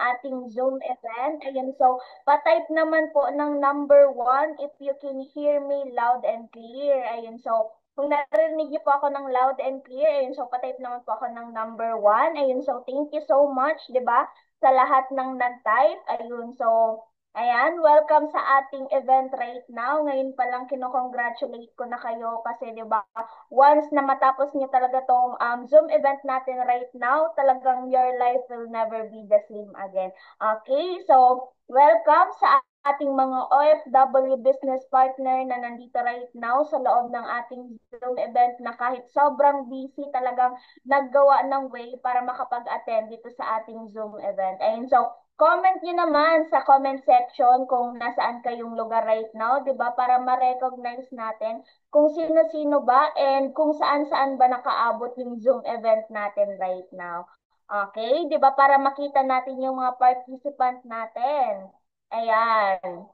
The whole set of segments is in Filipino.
ating Zoom event. Ayan, so patype naman po ng number 1 if you can hear me loud and clear. Ayun, so kung narinig niyo po ako ng loud and clear, ayun, so patype naman po ako ng number 1. Ayun, so thank you so much, di ba, sa lahat ng nag-type. Ayun, so ayan, welcome sa ating event right now. Ngayon pa lang kinokongratulate ko na kayo kasi 'di ba, once na matapos niyo talaga tong Zoom event natin right now, talagang your life will never be the same again. Okay, so welcome sa ating mga OFW business partner na nandito right now sa loob ng ating Zoom event na kahit sobrang busy talagang naggawa ng way para makapag-attend dito sa ating Zoom event. Ayun, so comment nyo naman sa comment section kung nasaan kayong lugar right now, 'di ba? Para ma-recognize natin kung sino-sino ba and kung saan-saan ba nakaabot yung Zoom event natin right now. Okay, 'di ba? Para makita natin yung mga participant natin. Ayan.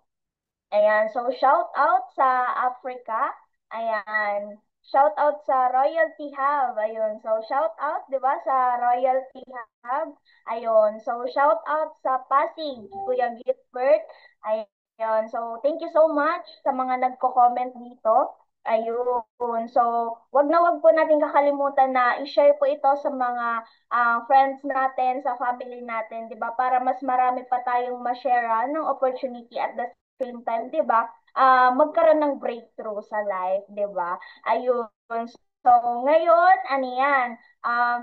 Ayan, so shout out sa Africa. Ayan. Shout out sa Royalty Hub. Ayun. So shout out, 'di ba, sa Royalty Hub. Ayun. So shout out sa Pasig, Kuya Gilbert. Ayun. So thank you so much sa mga nagko-comment dito. Ayun. So, wag po natin kakalimutan na i-share po ito sa mga friends natin, sa family natin, 'di ba? Para mas marami pa tayong ma-share ng opportunity at the same time, 'di ba? Magkaroon ng breakthrough sa life, 'di ba? Ayun. So, ngayon, ano yan?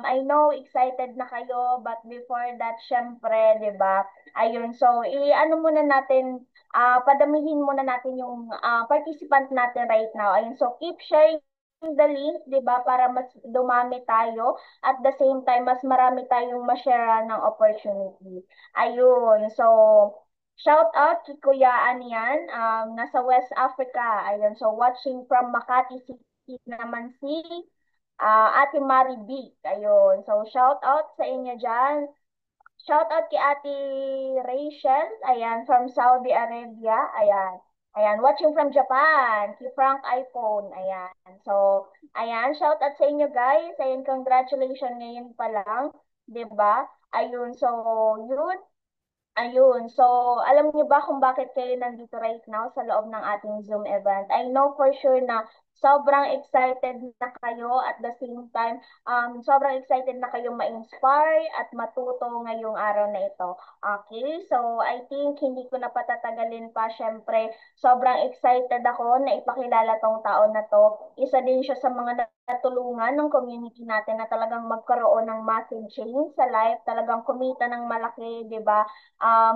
I know excited na kayo, but before that, syempre, 'di ba? Ayun. So, i-ano muna natin, padamihin muna natin yung participant natin right now. Ayun. So, keep sharing the link, 'di ba? Para mas dumami tayo at the same time mas marami tayong ma-share ng opportunity. Ayun. So, shout out kay Kuya Anian, nasa West Africa. Ayun, so watching from Makati City naman si Ate Marie B. Ayun, so shout out sa inyo dyan. Shout out kay Ate Rachel, ayan, from Saudi Arabia. Ayan. Ayan, watching from Japan, kay Frank iPhone, ayan. So, ayan, shout out sa inyo guys. Ayan, congratulations ngayon pa lang, 'di ba? Ayun, so, yun. Ayun. So, alam niyo ba kung bakit kayo nandito right now sa loob ng ating Zoom event? I know for sure na sobrang excited na kayo at the same time, sobrang excited na kayo ma-inspire at matuto ngayong araw na ito. Okay? So, I think hindi ko na patatagalin pa. Syempre, sobrang excited ako na ipakilala tong tao na to. Isa din siya sa mga natulungan ng community natin na talagang magkaroon ng massive change sa life, talagang kumita ng malaki, 'di ba?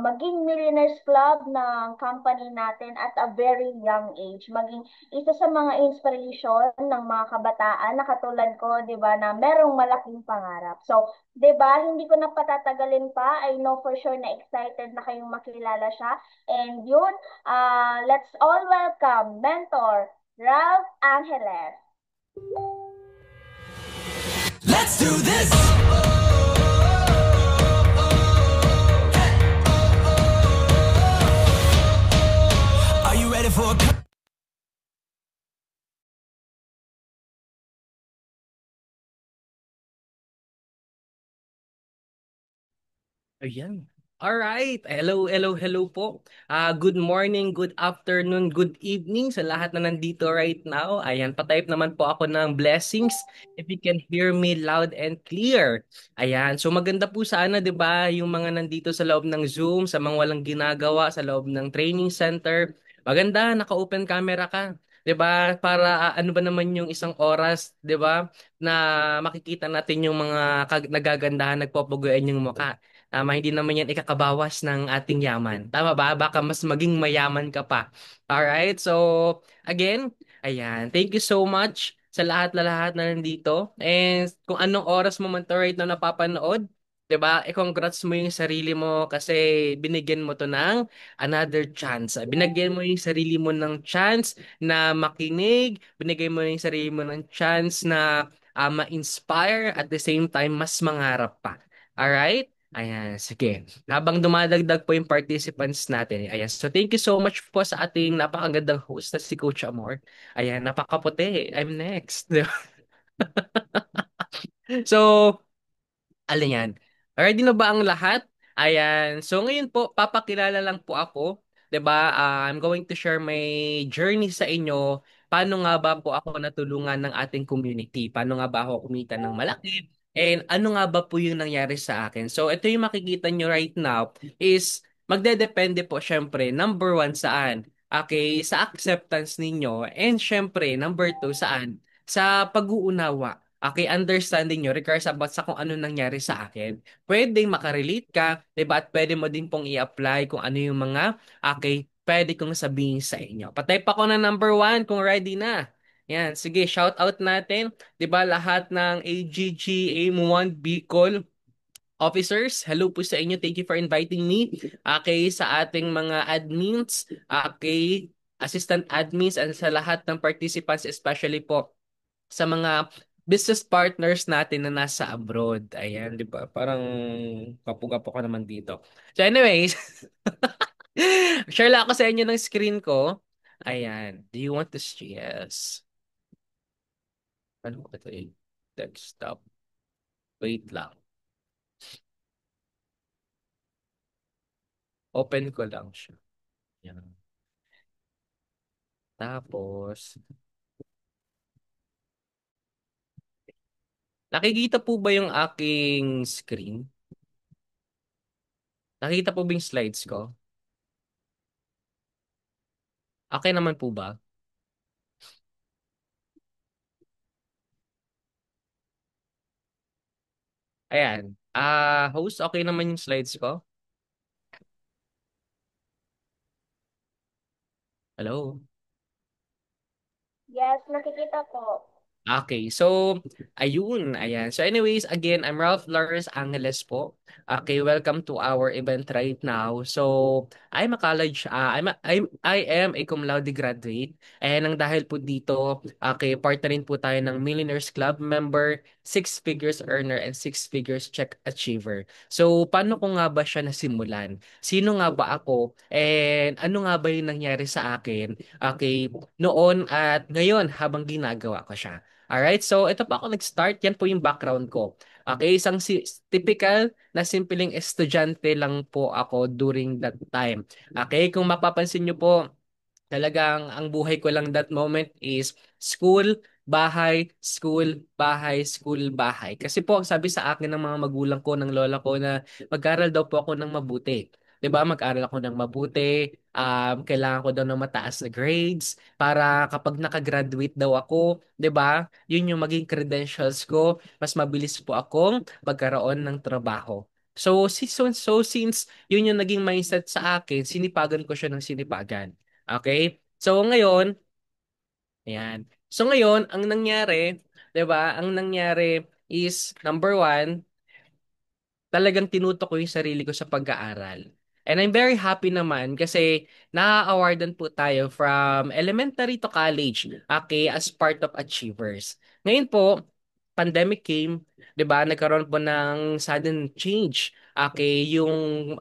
Maging Millionaires Club ng company natin at a very young age. Maging isa sa mga inspiration ng mga kabataan na katulad ko, 'di ba, na merong malaking pangarap. So, 'di ba, hindi ko na patatagalin pa. I know for sure na excited na kayong makilala siya. And yun, let's all welcome Mentor Ralph Angeles. Let's do this! Are you ready for a... Ayan. Alright. Hello, hello, hello po. Good morning, good afternoon, good evening sa lahat na nandito right now. Ayan, patype naman po ako ng blessings if you can hear me loud and clear. Ayan, so maganda po sana, 'di ba, yung mga nandito sa loob ng Zoom, sa mga walang ginagawa, sa loob ng training center. Maganda, naka-open camera ka. 'Di ba? Para ano ba naman yung isang oras, 'di ba, na makikita natin yung mga nagagandahan, nagpopogoyan yung mukha. Tama, hindi naman yan ikakabawas ng ating yaman. Tama ba? Baka mas maging mayaman ka pa. Alright, so again, ayan, thank you so much sa lahat na nandito. And kung anong oras mo man to right now napapanood, 'di ba? I-congrats mo yung sarili mo kasi binigyan mo to ng another chance. Binigyan mo yung sarili mo ng chance na makinig, binigyan mo yung sarili mo ng chance na ma-inspire at the same time mas mangarap pa. Alright? Ayan, sige. Habang dumadagdag po yung participants natin. Ayan, so thank you so much po sa ating napakagandang host na si Coach Amor. Ayan, napakaputi. I'm next. So, alin yan? Ready na ba ang lahat? Ayan. So ngayon po, papakilala lang po ako. 'Di ba? I'm going to share my journey sa inyo. Paano nga ba po ako natulungan ng ating community? Paano nga ba ako kumita ng malaki? And ano nga ba po yung nangyari sa akin? So ito yung makikita nyo right now is magdedepende po syempre number one saan? Okay, sa acceptance ninyo and syempre number two saan? Sa pag-uunawa. Okay, understanding nyo regards about sa kung ano nangyari sa akin pwedeng makarelate ka, 'di ba? At pwede mo din pong i-apply kung ano yung mga okay, pwede kong sabihin sa inyo. Patay pa ko na number one kung ready na. Yan, sige, shout out natin, 'di ba? Lahat ng AGG AIM1 Bicol officers, hello po sa inyo. Thank you for inviting me. Okay, sa ating mga admins, okay, assistant admins and sa lahat ng participants, especially po sa mga business partners natin na nasa abroad. Ayan, di ba? Parang kapuga po ko naman dito. So anyways, share lang ako sa inyo ng screen ko. Ayan. Do you want to see? Yes. Ano ba ito eh? Desktop. Wait lang. Open ko lang siya. Ayan. Tapos, nakikita po ba yung aking screen? Nakikita po ba yung slides ko? Okay naman po ba? Ayan. Host, okay naman yung slides ko? Hello? Yes, nakikita po. Okay, so ayun, ayan. So anyways, again, I'm Ralph Lawrence Angeles po. Okay, welcome to our event right now. So, I'm a college, I am a cum laude graduate. And ang dahil po dito, okay, part na rin po tayo ng Millionaires Club member, six figures earner, and six figures check achiever. So, paano ko nga ba siya nasimulan? Sino nga ba ako? And ano nga ba yung nangyari sa akin? Okay, noon at ngayon habang ginagawa ko siya. Alright, so ito pa ako nag-start. Yan po yung background ko. Okay, isang typical na simpleng estudyante lang po ako during that time. Okay, kung mapapansin nyo po, talagang ang buhay ko lang that moment is school, bahay, school, bahay, school, bahay. Kasi po, sabi sa akin ng mga magulang ko, ng lola ko na mag-aral daw po ako ng mabuti. 'Di ba? Mag-aral ako ng mabuti, kailangan ko daw ng mataas na grades para kapag nakagraduate daw ako, 'di ba? Yun yung maging credentials ko, mas mabilis po akong magkaroon ng trabaho. So since yun yung naging mindset sa akin, sinipagan ko siya ng sinipagan. Okay? So ngayon, ayan. So ngayon, ang nangyari, 'di ba? Ang nangyari is number one, talagang tinutok ko yung sarili ko sa pag-aaral. And I'm very happy naman kasi na-awardan po tayo from elementary to college, okay, as part of achievers. Ngayon po, pandemic came, 'di ba? Nagkaroon po ng sudden change. Okay, yung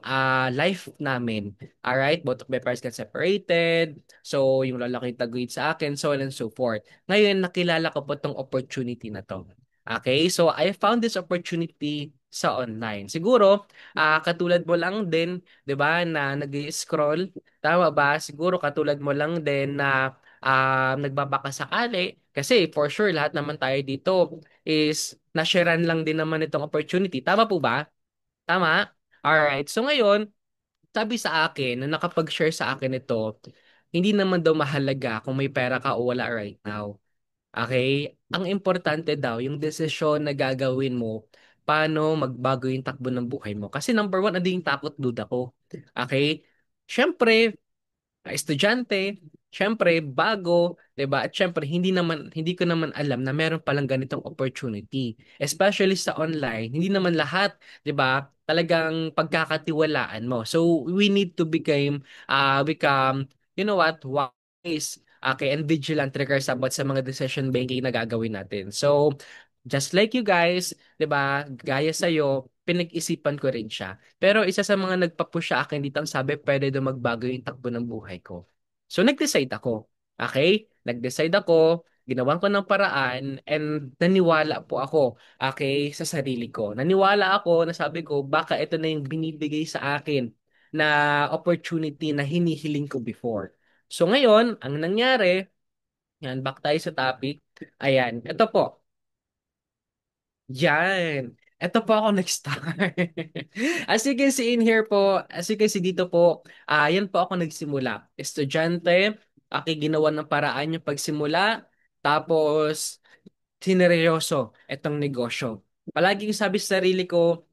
life namin. All right, both of my parents got separated. So, yung lola ko yung taguyod sa akin, so on and so forth. Ngayon, nakilala ko po tong opportunity na to. Okay, so I found this opportunity sa online. Siguro, katulad mo lang din, 'di ba, na nag-scroll, tama ba? Siguro katulad mo lang din na nagbabakasakali kasi for sure lahat naman tayo dito is nasharean lang din naman itong opportunity. Tama po ba? Tama? Alright. So ngayon, sabi sa akin, na nakapag-share sa akin ito, hindi naman daw mahalaga kung may pera ka o wala right now. Okay? Ang importante daw, yung desisyon na gagawin mo, paano magbago yung takbo ng buhay mo. Kasi number one, ano yung takot duda ko. Okay? Siyempre, estudyante, syempre bago, 'di ba? At syempre hindi ko naman alam na meron palang ganitong opportunity. Especially sa online, hindi naman lahat, 'di ba? Talagang pagkakatiwalaan mo. So we need to become you know what, wise, okay, and vigilant regards about sa mga decision making na gagawin natin. So just like you guys, 'di ba? Gaya sa pinag-isipan ko rin siya. Pero isa sa mga nagpa-push sa akin dito ang sabi, pwede daw magbago yung takbo ng buhay ko. So nag-decide ako. Okay? Nag-decide ako Ginawan ko ng paraan and naniwala po ako, okay, sa sarili ko. Naniwala ako na sabi ko, baka ito na yung binibigay sa akin na opportunity na hinihiling ko before. So ngayon, ang nangyari, yan, back tayo sa topic. Ayan, ito po. Yan. Ito po ako nag-start. As you can see in here po, as you can see dito po, yan po ako nagsimula. Estudyante, ginawa ng paraan yung pagsimula, tapos sineryoso itong negosyo. Palaging sabi sa sarili ko,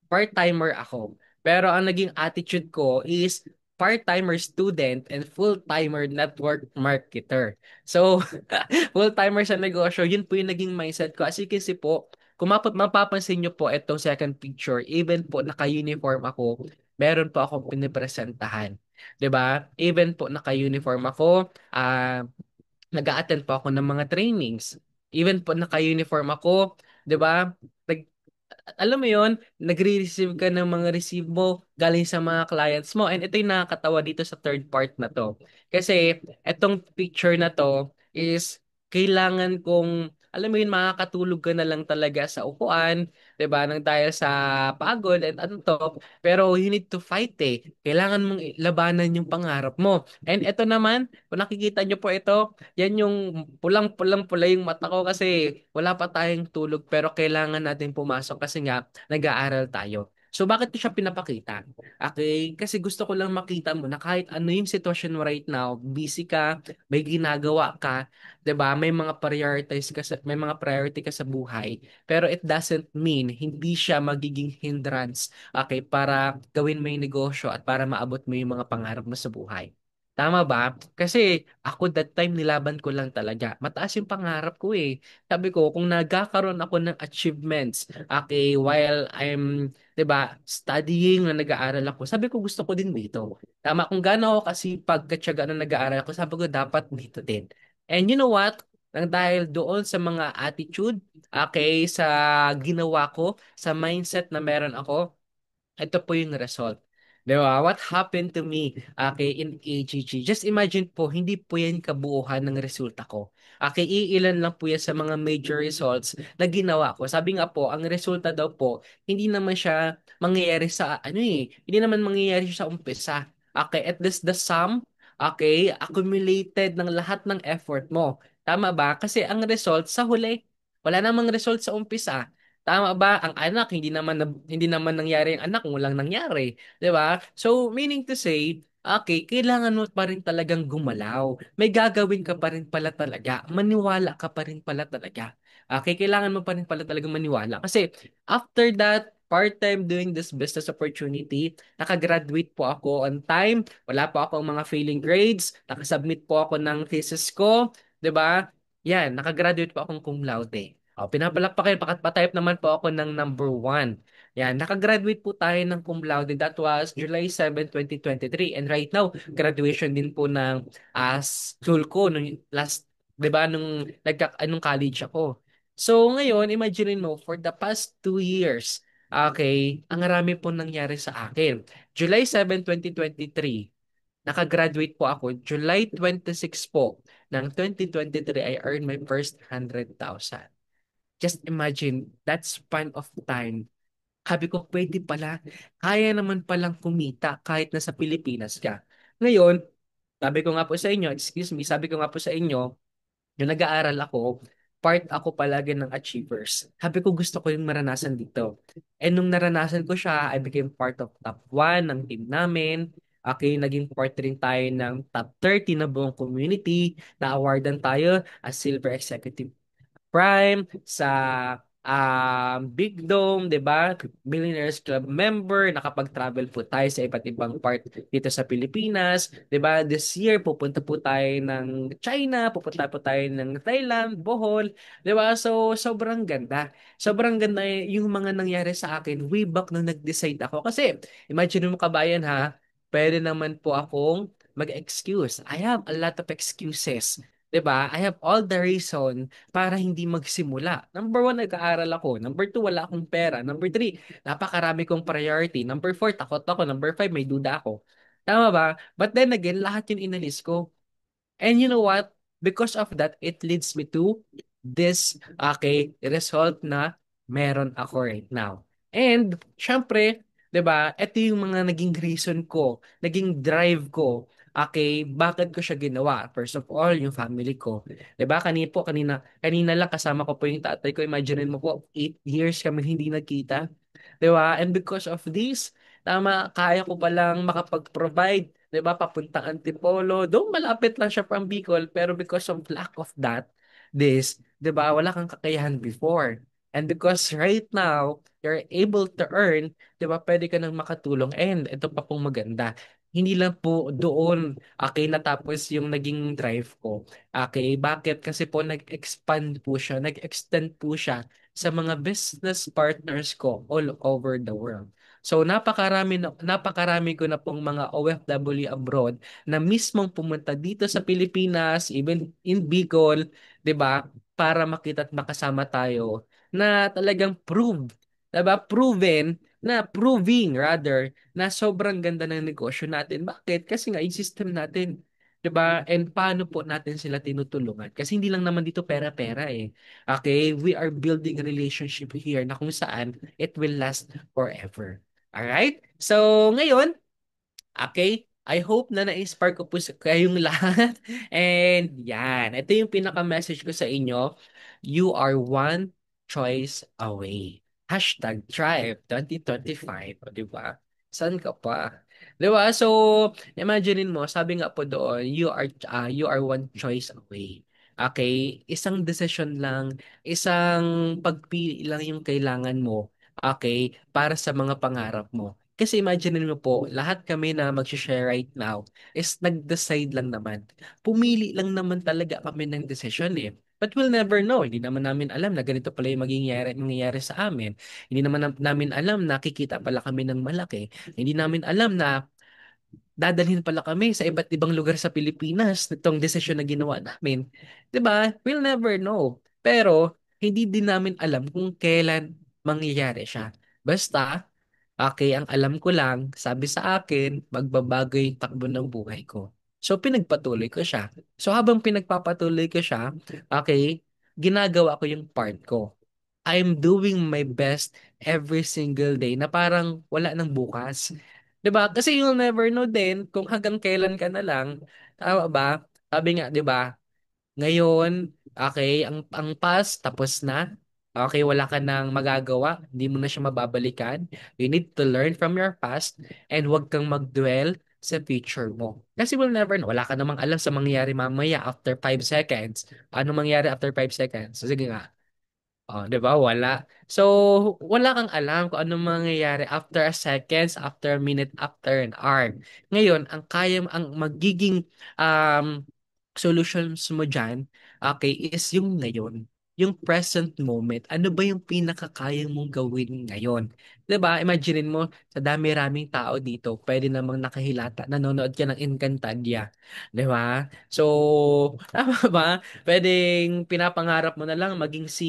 part-timer ako. Pero ang naging attitude ko is part-timer student and full-timer network marketer. So, full-timer sa negosyo, yun po yung naging mindset ko. As you can see po, kung mapapansin nyo po itong second picture, even po naka-uniform ako, meron po akong pinipresentahan. 'Di ba? Even po naka-uniform ako, nag-a-attend po ako ng mga trainings. Even po naka-uniform ako, 'di ba? Alam mo yon, nagre-receive ka ng mga resibo galing sa mga clients mo. And ito yung nakakatawa dito sa third part na to. Kasi itong picture na to is kailangan kong, alam mo yun, makakatulog ka na lang talaga sa upuan, 'di ba? Nang dahil sa pagod and ano to. Pero you need to fight eh. Kailangan mong labanan yung pangarap mo. And ito naman, kung nakikita nyo po ito, yan yung pulang-pulang-pula yung mata ko kasi wala pa tayong tulog pero kailangan natin pumasok kasi nga nag-aaral tayo. So bakit ko siya pinapakita? Okay, kasi gusto ko lang makita mo na kahit ano yung sitwasyon mo right now, busy ka, may ginagawa ka, 'di ba? May mga priority ka sa buhay, pero it doesn't mean hindi siya magiging hindrance, okay, para gawin mo yung negosyo at para maabot mo yung mga pangarap mo sa buhay. Tama ba? Kasi ako that time nilaban ko lang talaga. Mataas yung pangarap ko eh. Sabi ko, kung nagkakaroon ako ng achievements, okay, while I'm, 'di ba, studying na nag-aaral ako, sabi ko gusto ko din dito. Tama, kung gaano ako kasipag, katyaga na nag-aaral ako, sabi ko dapat dito din. And you know what? Nang dahil doon sa mga attitude, okay, sa ginawa ko, sa mindset na meron ako, ito po yung result. Di ba? What happened to me, okay, in AGG? Just imagine po, hindi po yan kabuuhan ng resulta ko. Okay, iilan lang po yan sa mga major results na ginawa ko. Sabi nga po, ang resulta daw po, hindi naman siya mangyayari sa, ano eh, hindi naman mangyayari siya sa umpisa. Okay, at least the sum, okay, accumulated ng lahat ng effort mo. Tama ba? Kasi ang result sa huli, wala namang result sa umpisa. Tama ba? Ang anak hindi naman nangyari ang anak kung walang nangyari, 'di ba? So meaning to say, okay, kailangan mo pa rin talagang gumalaw. May gagawin ka pa rin pala talaga. Maniwala ka pa rin pala talaga. Okay, kailangan mo pa rin pala talagang maniwala kasi after that part-time doing this business opportunity, nakagraduate po ako on time, wala po akong mga failing grades, nakasubmit po ako ng thesis ko, 'di ba? Yan, nakagraduate po akong cum laude. Pinapalakpakin, patype naman po ako ng number one. Yan, nakagraduate po tayo ng cum laude. That was July 7, 2023. And right now, graduation din po ng school ko nung last, 'di ba, nung college ako. So ngayon, imagine mo, for the past 2 years, okay, ang marami po nangyari sa akin. July 7, 2023, nakagraduate po ako. July 26 po ng 2023, I earned my first 100,000. Just imagine that span of time. Sabi ko, pwede pala. Kaya naman palang kumita kahit nasa Pilipinas ka. Ngayon, sabi ko nga po sa inyo, excuse me, sabi ko nga po sa inyo, yung nag-aaral ako, part ako palagi ng achievers. Sabi ko, gusto ko yung maranasan dito. And nung naranasan ko siya, I became part of top 1 ng team namin. Okay, naging part rin tayo ng top 30 na buong community. Na-awardan tayo as Silver Executive Prime, sa Big Dome, 'di ba? Billionaires Club member, nakapag-travel po tayo sa iba't ibang part dito sa Pilipinas, 'di ba? This year pupunta po tayo ng China, pupunta po tayo ng Thailand, Bohol, 'di ba? So sobrang ganda. Sobrang ganda yung mga nangyari sa akin way back nung nag-decide ako kasi imagine mo kabayan ha, pwede naman po akong mag-excuse. I have a lot of excuses. 'Di ba? I have all the reason para hindi magsimula. Number one, nag-aaral ako. Number two, wala akong pera. Number three, napakarami kong priority. Number four, takot ako. Number five, may duda ako. Tama ba? But then again, lahat yun inalis ko. And you know what? Because of that, it leads me to this, okay, result na meron ako right now. And, syempre, 'di ba, ito yung mga naging reason ko, naging drive ko, okay, bakit ko siya ginawa? First of all, yung family ko. 'Di ba, kanina lang kasama ko po yung tatay ko. Imagine mo po, 8 years kami hindi nagkita. 'Di ba? And because of this, kaya ko palang makapag-provide, 'di ba, papuntang Antipolo. Though malapit lang siya from Bicol, pero because of lack of that, 'di ba, wala kang kakayahan before. And because right now, you're able to earn, 'di ba, pwede ka nang makatulong. And ito pa pong maganda. Hindi lang po doon, okay, natapos yung naging drive ko. Okay, bakit? Kasi po nag-expand po siya, nag-extend po siya sa mga business partners ko all over the world. So napakarami ko na pong mga OFW abroad na mismong pumunta dito sa Pilipinas, even in Bicol, 'di ba? Para makita at makasama tayo na talagang 'di ba? Proving rather na sobrang ganda ng negosyo natin. Bakit? Kasi nga yung system natin, 'di ba? And paano po natin sila tinutulungan? Kasi hindi lang naman dito pera-pera eh. Okay, we are building a relationship here na kung saan it will last forever. Alright? So, ngayon, okay, I hope na na-inspire ko po kayong lahat. And yan, ito yung pinaka-message ko sa inyo. You are one choice away. Hashtag Tribe 2025. O, di ba? Saan ka pa? Di ba? So, imagine mo, sabi nga po doon, you are one choice away. Okay? Isang decision lang, isang pagpili lang yung kailangan mo, okay, para sa mga pangarap mo. Kasi imagine mo po, lahat kami na mag-share right now is nag-decide lang naman. Pumili lang naman talaga kami ng decision eh. But we'll never know. Hindi naman namin alam na ganito pala yung mangyayari sa amin. Hindi naman namin alam na kikita pala kami ng malaki. Hindi namin alam na dadalhin pala kami sa iba't ibang lugar sa Pilipinas nitong desisyon na ginawa namin. 'Di ba? We'll never know. Pero hindi din namin alam kung kailan mangyayari siya. Basta, okay, ang alam ko lang, sabi sa akin, magbabago yung takbo ng buhay ko. So, pinagpatuloy ko siya. So, habang pinagpapatuloy ko siya, okay, ginagawa ko yung part ko. I'm doing my best every single day na parang wala nang bukas. 'Di ba? Kasi you'll never know din kung hanggang kailan ka na lang. Tama ba? Sabi nga, 'di ba? Ngayon, okay, ang past tapos na. Okay, wala ka nang magagawa, hindi mo na siya mababalikan. You need to learn from your past and huwag kang mag-dwell sa future mo. Kasi we'll never know. Wala ka namang alam sa mangyayari mamaya after 5 seconds. Ano mangyari after 5 seconds? So, sige nga. Oh, 'di ba? Wala. So, wala kang alam kung anong mangyayari after a seconds, after a minute, after an hour. Ngayon, ang magiging solutions mo diyan, okay, is yung ngayon. Yung present moment. Ano ba yung pinakakaya mong gawin ngayon? 'Di ba? Imagine mo, sa dami-raming tao dito, pwede namang nakahilata, nanonood ka ng Encantadia. 'Di ba? So, tama ba? Pwedeng pinapangarap mo na lang maging si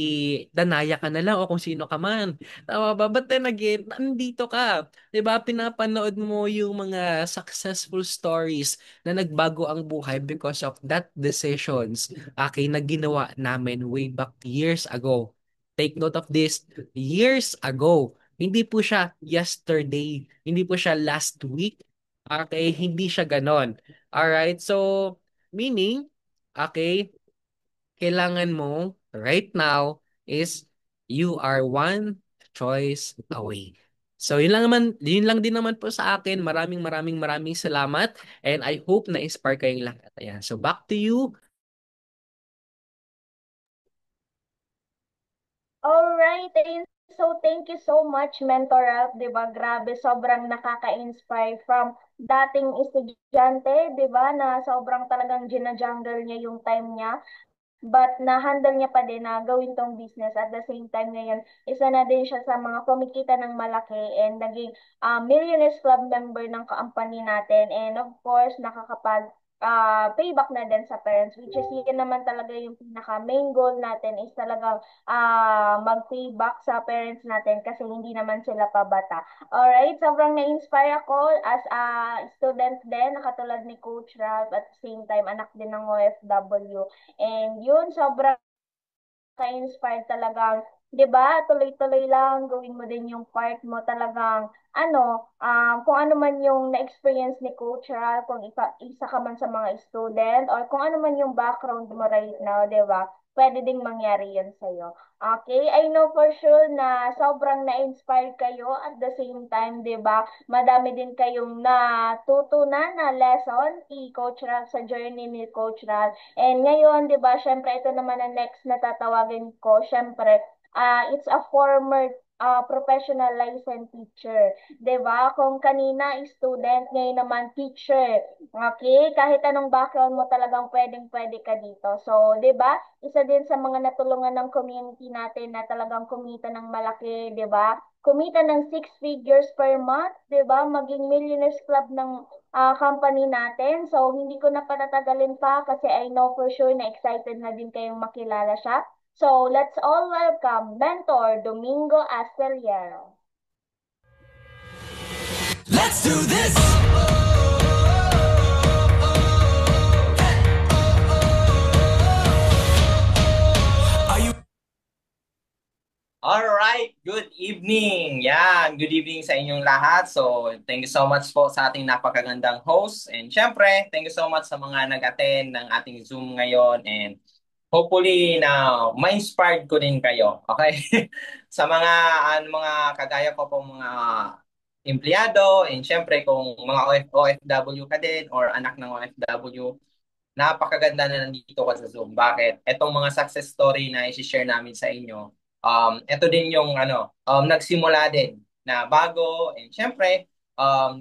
Danaya ka na lang o kung sino ka man. Tama ba? But then again, nandito ka. 'Di ba? Pinapanood mo yung mga successful stories na nagbago ang buhay because of that decisions, okay, na ginawa namin way back years ago. Take note of this, years ago. Hindi po siya yesterday. Hindi po siya last week. Okay, hindi siya ganon. Alright, so meaning, okay, kailangan mo right now is you are one choice away. So yun lang din naman po sa akin. Maraming salamat and I hope na inspire kayong lahat. Ayan. So back to you. Alright, ayun. So, thank you so much, Mentor Ralph, di ba? Grabe, sobrang nakaka-inspire from dating estudyante, di ba, na sobrang talagang ginajungle niya yung time niya. But na-handle niya pa din na gawin tong business at the same time ngayon, isa na din siya sa mga kumikita ng malaki and naging Millionaires Club member ng company natin. And of course, nakakapag payback na din sa parents, which is yun naman talaga yung pinaka main goal natin is talagang mag-payback sa parents natin kasi hindi naman sila pabata. Alright, sobrang na-inspire ako as a student din, katulad ni Coach Ralph, at the same time anak din ng OFW. And yun, sobrang ka-inspired talagang, 'di ba? Tuloy-tuloy lang, gawin mo din yung part mo talagang kung ano man yung na-experience ni Coach Ral, kung isa ka man sa mga student, or kung ano man yung background mo right now, 'di ba? Pwede ding mangyari yun sa'yo. Okay? I know for sure na sobrang na-inspire kayo at the same time, 'di ba? Madami din kayong natutunan na lesson ni Coach Ral sa journey ni Coach Ral. And ngayon, 'di ba, syempre ito naman ang next na tatawagin ko. Syempre, it's a former professional licensed teacher. 'Di ba? Kung kanina student, ngayon naman teacher. Okay? Kahit anong background mo talagang pwedeng-pwede ka dito. So, 'di ba? Isa din sa mga natulungan ng community natin na talagang kumita ng malaki, 'di ba? Kumita ng 6 figures per month, 'di ba? Maging Millionaires Club ng company natin. So, hindi ko na patatagalin pa kasi I know for sure na excited na din kayong makilala siya. So, let's all welcome Mentor Domingo Astillero. Let's do this. Are you Alright, good evening. Yan, good evening sa inyong lahat. So, thank you so much po sa ating napakagandang host. And syempre, thank you so much sa mga nag-attend ng ating Zoom ngayon. And hopefully na ma-inspired ko din kayo. Okay? Sa mga mga kagaya ko pong mga empleyado, and syempre kung mga OFW ka din or anak ng OFW, napakaganda na nandito ka sa Zoom. Bakit? Etong mga success story na i-share namin sa inyo, ito din yung nagsimula din na bago, and syempre,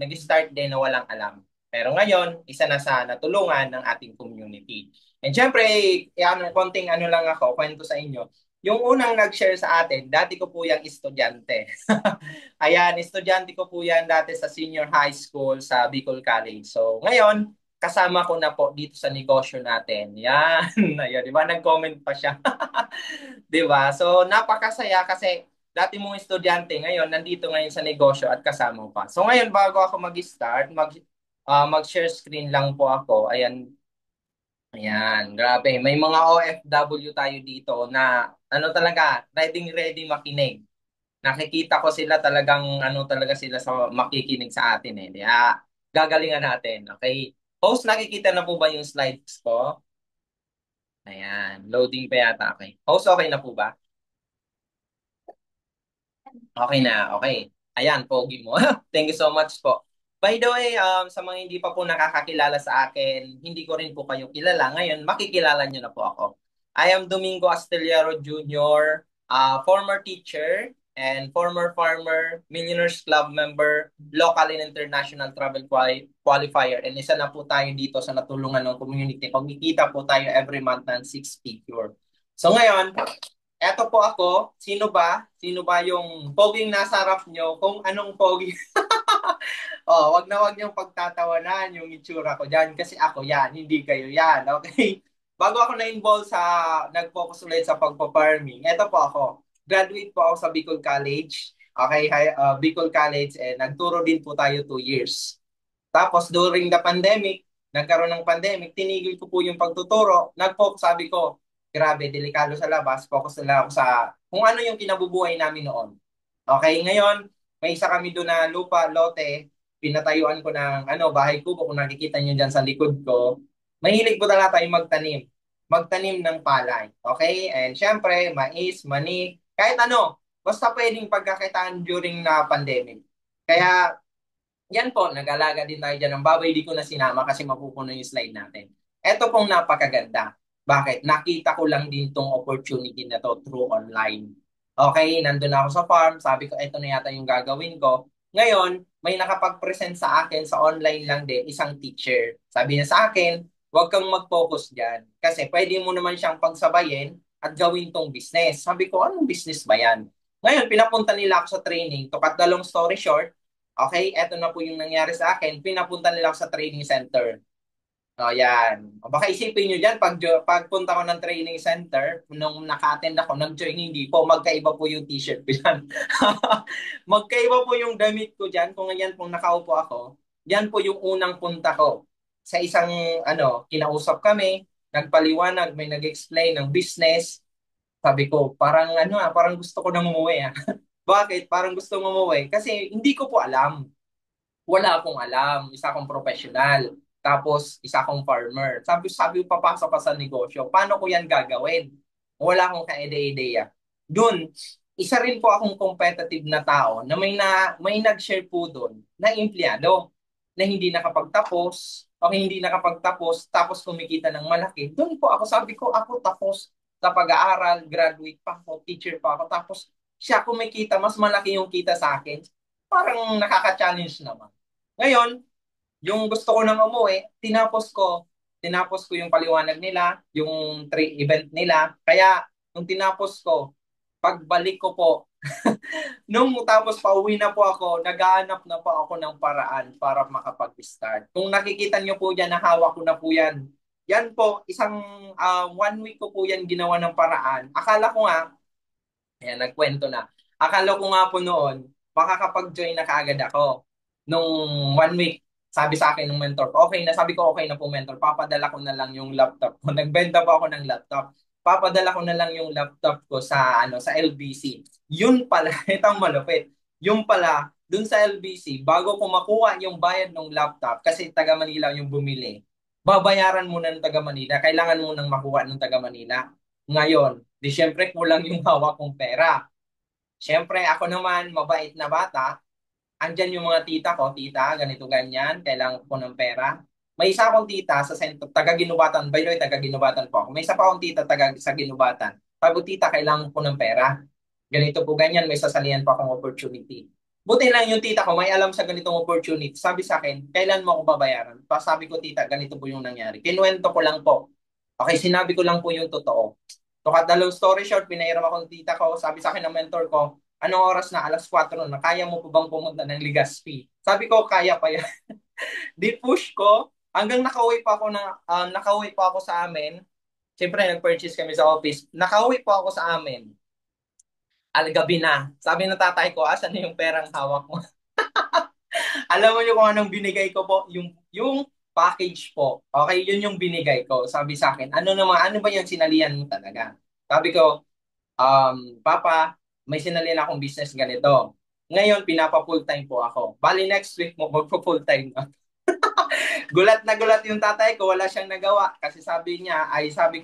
nag-start din na walang alam. Pero ngayon, isa na sa natulungan ng ating community. And syempre, konting lang ako, kwento sa inyo. Yung unang nag-share sa atin, dati ko po yung estudyante. Ayan, estudyante ko po yan dati sa senior high school sa Bicol College. So, ngayon, kasama ko na po dito sa negosyo natin. Yan. Ayun, di ba? Nag-comment pa siya. Di ba? So, napakasaya kasi dati mong estudyante, ngayon, nandito ngayon sa negosyo at kasama mo pa. So, ngayon, bago ako mag-start, mag-share screen lang po ako. Ayan. Ayan, grabe. May mga OFW tayo dito na talaga, ready makinig. Nakikita ko sila talagang talaga sila sa makikinig sa atin eh. Kaya gagalingan natin. Okay? Host, nakikita na po ba yung slides ko? Ayan, loading pa yata. Okay. Host, okay na po ba? Okay na, okay. Ayan, pogi mo. Thank you so much po. By the way, sa mga hindi pa po nakakakilala sa akin, hindi ko rin po kayo kilala. Ngayon, makikilala niyo na po ako. I am Domingo Astillero Jr., former teacher and former farmer, Millionaires Club member, local and international travel qualifier. And isa na po tayo dito sa natulungan ng community. Kumikita po tayo every month ng 6 figure. So ngayon, eto po ako. Sino ba? Sino ba yung poging nasa harap nyo? Kung anong pogi. Oh, wag niyong pagtatawanan yung itsura ko diyan kasi ako yan, hindi kayo yan. Okay? Bago ako na-involve sa nag-focus ulit sa pagpa-farming, eto po ako. Graduate po ako sa Bicol College. Okay, Bicol College, nagturo din po tayo 2 years. Tapos during the pandemic, nagkaroon ng pandemic, tinigil ko po yung pagtuturo. Nag-focus, sabi ko, grabe, delikado sa labas, focus na lang ako sa kung ano yung kinabubuhay namin noon. Okay, ngayon, may isa kami doon na lupa, lote, pinatayuan ko ng bahay kubo, kung nakikita nyo dyan sa likod ko. Mahilig po talaga tayo magtanim. Magtanim ng palay. Okay? And syempre, mais, mani, kahit ano, basta pwedeng pagkakitaan during na pandemic. Kaya yan po, nag-alaga din tayo dyan ng baboy. Di ko na sinama kasi mapupuno yung slide natin. Ito pong napakaganda. Bakit? Nakita ko lang din tong opportunity na to through online. Okay, nandun ako sa farm. Sabi ko, ito na yata yung gagawin ko. Ngayon, may nakapag-present sa akin sa online lang din, isang teacher. Sabi niya sa akin, huwag kang mag-focus dyan. Kasi pwede mo naman siyang pagsabayin at gawin tong business. Sabi ko, anong business ba yan? Ngayon, pinapunta nila ako sa training. To cut the long story short, okay, eto na po yung nangyari sa akin. Pinapunta nila ako sa training center. O yan. O baka isipin nyo dyan, pagpunta ko ng training center, nung naka-attend ako, nag-join, hindi po, magkaiba po yung t-shirt ko dyan. Magkaiba po yung damit ko dyan, kung ganyan pong nakaupo ako, yan po yung unang punta ko. Sa isang, kinausap kami, nagpaliwanag, may nag-explain ng business, sabi ko, parang parang gusto ko nang umuwi. Bakit? Parang gusto mo umuwi? Kasi hindi ko po alam. Wala akong alam. Isa akong professional. Tapos, isa akong farmer. Sabi, papasok ka sa negosyo. Paano ko yan gagawin? Wala akong ka-ide-ideya. Doon, isa rin po akong competitive na tao na may nag-share po doon na empleyado na hindi nakapagtapos o hindi nakapagtapos tapos kumikita ng malaki. Doon po sabi ko, ako tapos sa pag-aaral, graduate pa ako, teacher pa ako, tapos siya kumikita, mas malaki yung kita sa akin. Parang nakaka-challenge naman. Ngayon, yung gusto ko nang umuwi, tinapos ko yung paliwanag nila, yung event nila. Kaya, nung tinapos ko, pagbalik ko po, nung tapos pauwi na po ako, naghahanap na po ako ng paraan para makapag-start. Kung nakikita nyo po dyan, nahawak ko na po yan. Yan po, isang 1 week ko po yan ginawa ng paraan. Akala ko nga, ayan, nagkwento na. Akala ko nga po noon, makakapag-join na kaagad ako. Nung 1 week, sabi sa akin ng mentor ko, okay na, sabi ko okay na po mentor, papadala ko na lang yung laptop ko. Nagbenta po ako ng laptop. Papadala ko na lang yung laptop ko sa LBC. Yun pala, itang malupit. Yun pala, dun sa LBC, bago ko makuha yung bayad ng laptop, kasi taga Manila yung bumili, babayaran mo ng taga Manila. Kailangan mo nang makuha ng taga Manila. Ngayon, di syempre kulang yung hawak kong pera. Syempre ako naman, mabait na bata, andyan yung mga tita ko, tita, ganito ganyan, kailangan ko ng pera. May isa akong tita sa sentro, taga Ginubatan, by the way, taga Ginubatan po ako. May isa pa akong tita taga sa Ginubatan. Sabi ko, tita, kailangan ko ng pera. Ganito po ganyan, may sasalihan pa akong opportunity. Buti lang yung tita ko, may alam sa ganitong opportunity. Sabi sa akin, kailan mo ako babayaran? Sabi ko, tita, ganito po yung nangyari. Kinuwento ko lang po. Okay, sinabi ko lang po yung totoo. To cut the long story short, pinairam ako ng tita ko. Sabi sa akin ng mentor ko, anong oras na? Alas 4 na. Kaya mo po bang pumunta ng Legazpi? Sabi ko, kaya pa yan. Di push ko. Hanggang nakauwi pa ako sa amin. Siyempre, nag-purchase kami sa office. Nakauwi po ako sa amin. Gabi na. Sabi ng tatay ko, asan na yung perang hawak mo? Alam mo yung kung anong binigay ko po? Yung package po. Okay, yun yung binigay ko. Sabi sa akin, ano ba yung sinalihan mo talaga? Sabi ko, Papa, may sinalin akong business ganito. Ngayon, pinapa-full time po ako. Bali next week mo, magpo-full time na. Gulat na gulat yung tatay ko, wala siyang nagawa. Kasi sabi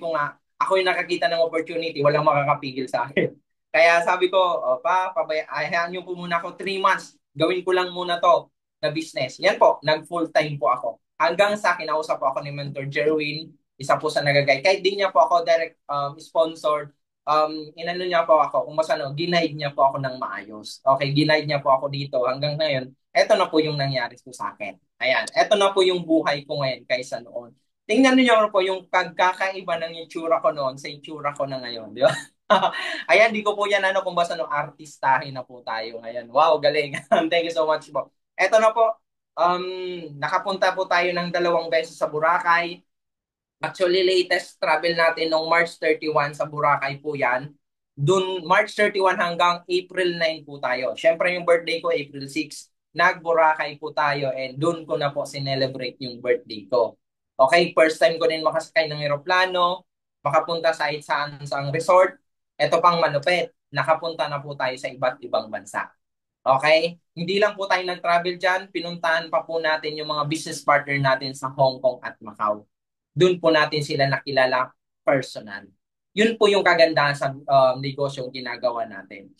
ko nga, ako yung nakakita ng opportunity, walang makakapigil sa akin. Kaya sabi ko, hayaan niyo po muna ako 3 months. Gawin ko lang muna to na business. Yan po, nag-full time po ako. Hanggang sa kinausap po ako ni Mentor Jerwin, isa po sa nagagay. Kahit di niya po ako direct sponsored, inano niya po ako, kung ginaid niya po ako ng maayos. Okay, ginaid niya po ako dito. Hanggang ngayon, eto na po yung nangyari po sa akin. Ayan, eto na po yung buhay ko ngayon kaysa noon. Tingnan niyo po yung pagkakaiba ng itsura ko noon sa itsura ko na ngayon, di ba? Ayan, di ko po yan kung basta artistahin na po tayo ngayon. Wow, galing. Thank you so much po. Eto na po, nakapunta po tayo ng 2 beses sa Boracay. Actually, latest travel natin nung March 31 sa Boracay po yan. Doon, March 31 hanggang April 9 po tayo. Siyempre, yung birthday ko, April 6. Nag-Boracay po tayo and doon ko na po sinelebrate yung birthday ko. Okay, first time ko din makasakay ng eroplano, makapunta sa isang resort. Ito pang malupit, nakapunta na po tayo sa iba't ibang bansa. Okay? Hindi lang po tayo nag-travel dyan, pinuntahan pa po natin yung mga business partner natin sa Hong Kong at Macau. Doon po natin sila nakilala personal. Yun po yung kagandahan sa negosyong ginagawa natin.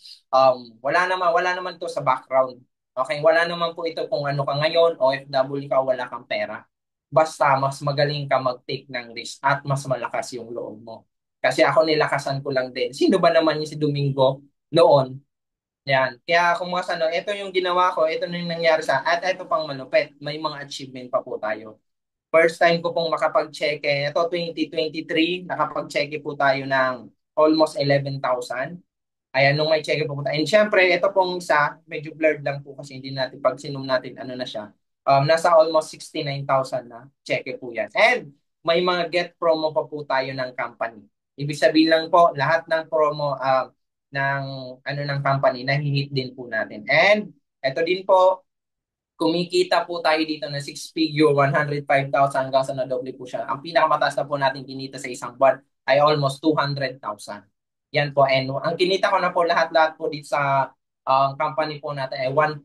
Wala naman to sa background. Okay, wala naman po ito kung ano ka ngayon, OFW ka, wala kang pera. Basta mas magaling ka mag-take ng risk at mas malakas yung loob mo. Kasi ako nilakasan ko lang din. Sino ba naman yung si Domingo noon? Yan. Kaya kung ito yung ginawa ko, ito na yung nangyari at ito pang malupit. May mga achievement pa po tayo. First time ko pong makapag-cheque. Ito, 2023, nakapag-cheque po tayo ng almost 11,000. Ayan, nung may cheque po tayo. And syempre, ito pong isa, medyo blurred lang po kasi hindi natin, pag sinom natin, ano na siya. Nasa almost 69,000 na cheque po yan. And may mga get promo pa po tayo ng company. Ibig sabihin lang po, lahat ng promo ng ng company nahi-hit din po natin. And eto din po, kumikita po tayo dito ng six figure, 105,000 hanggang sa nadoble po siya. Ang pinakamataas na po natin kinita sa isang buwan ay almost 200,000. Yan po. And ang kinita ko na po lahat-lahat po dito sa company po natin ay 1.5,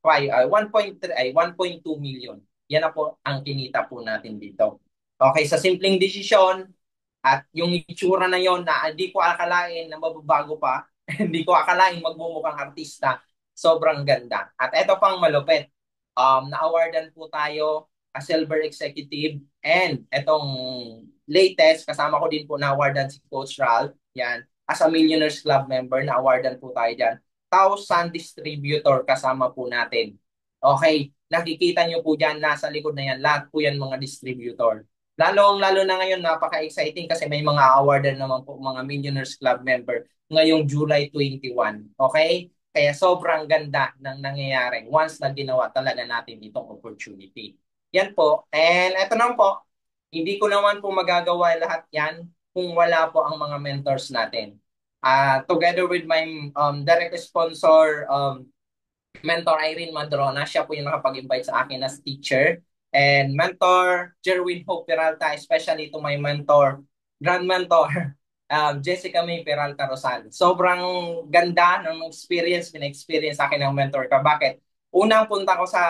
1.3, 1.2 million. Yan na po ang kinita po natin dito. Okay, sa simpleng desisyon at yung itsura na yon na hindi ko akalain na mababago pa, hindi ko akalain magmumukhang artista, sobrang ganda. At ito pang malupit, na-awardan po tayo as Silver Executive and etong latest, kasama ko din po na-awardan si Coach Ral, yan, as a Millionaires Club member, na-awardan po tayo dyan. Thousand Distributor kasama po natin. Okay, nakikita nyo po dyan, nasa likod na yan, lahat po yan mga distributor. Lalo na ngayon, napaka-exciting kasi may mga awardan naman po mga Millionaires Club member ngayong July 21. Okay? Kaya sobrang ganda ng nangyayari once na ginawa talaga natin itong opportunity. Yan po. And eto naman po, hindi ko naman po magagawa lahat yan kung wala po ang mga mentors natin. Together with my direct sponsor, mentor Irene Madrona, siya po yung nakapag-invite sa akin as teacher. And mentor Jerwin Hope Peralta, especially to my mentor, grand mentor, Jessica May Peralta Rosal. Sobrang ganda ng experience, pina-experience sa akin ng mentor ka. Bakit? Unang punta ko sa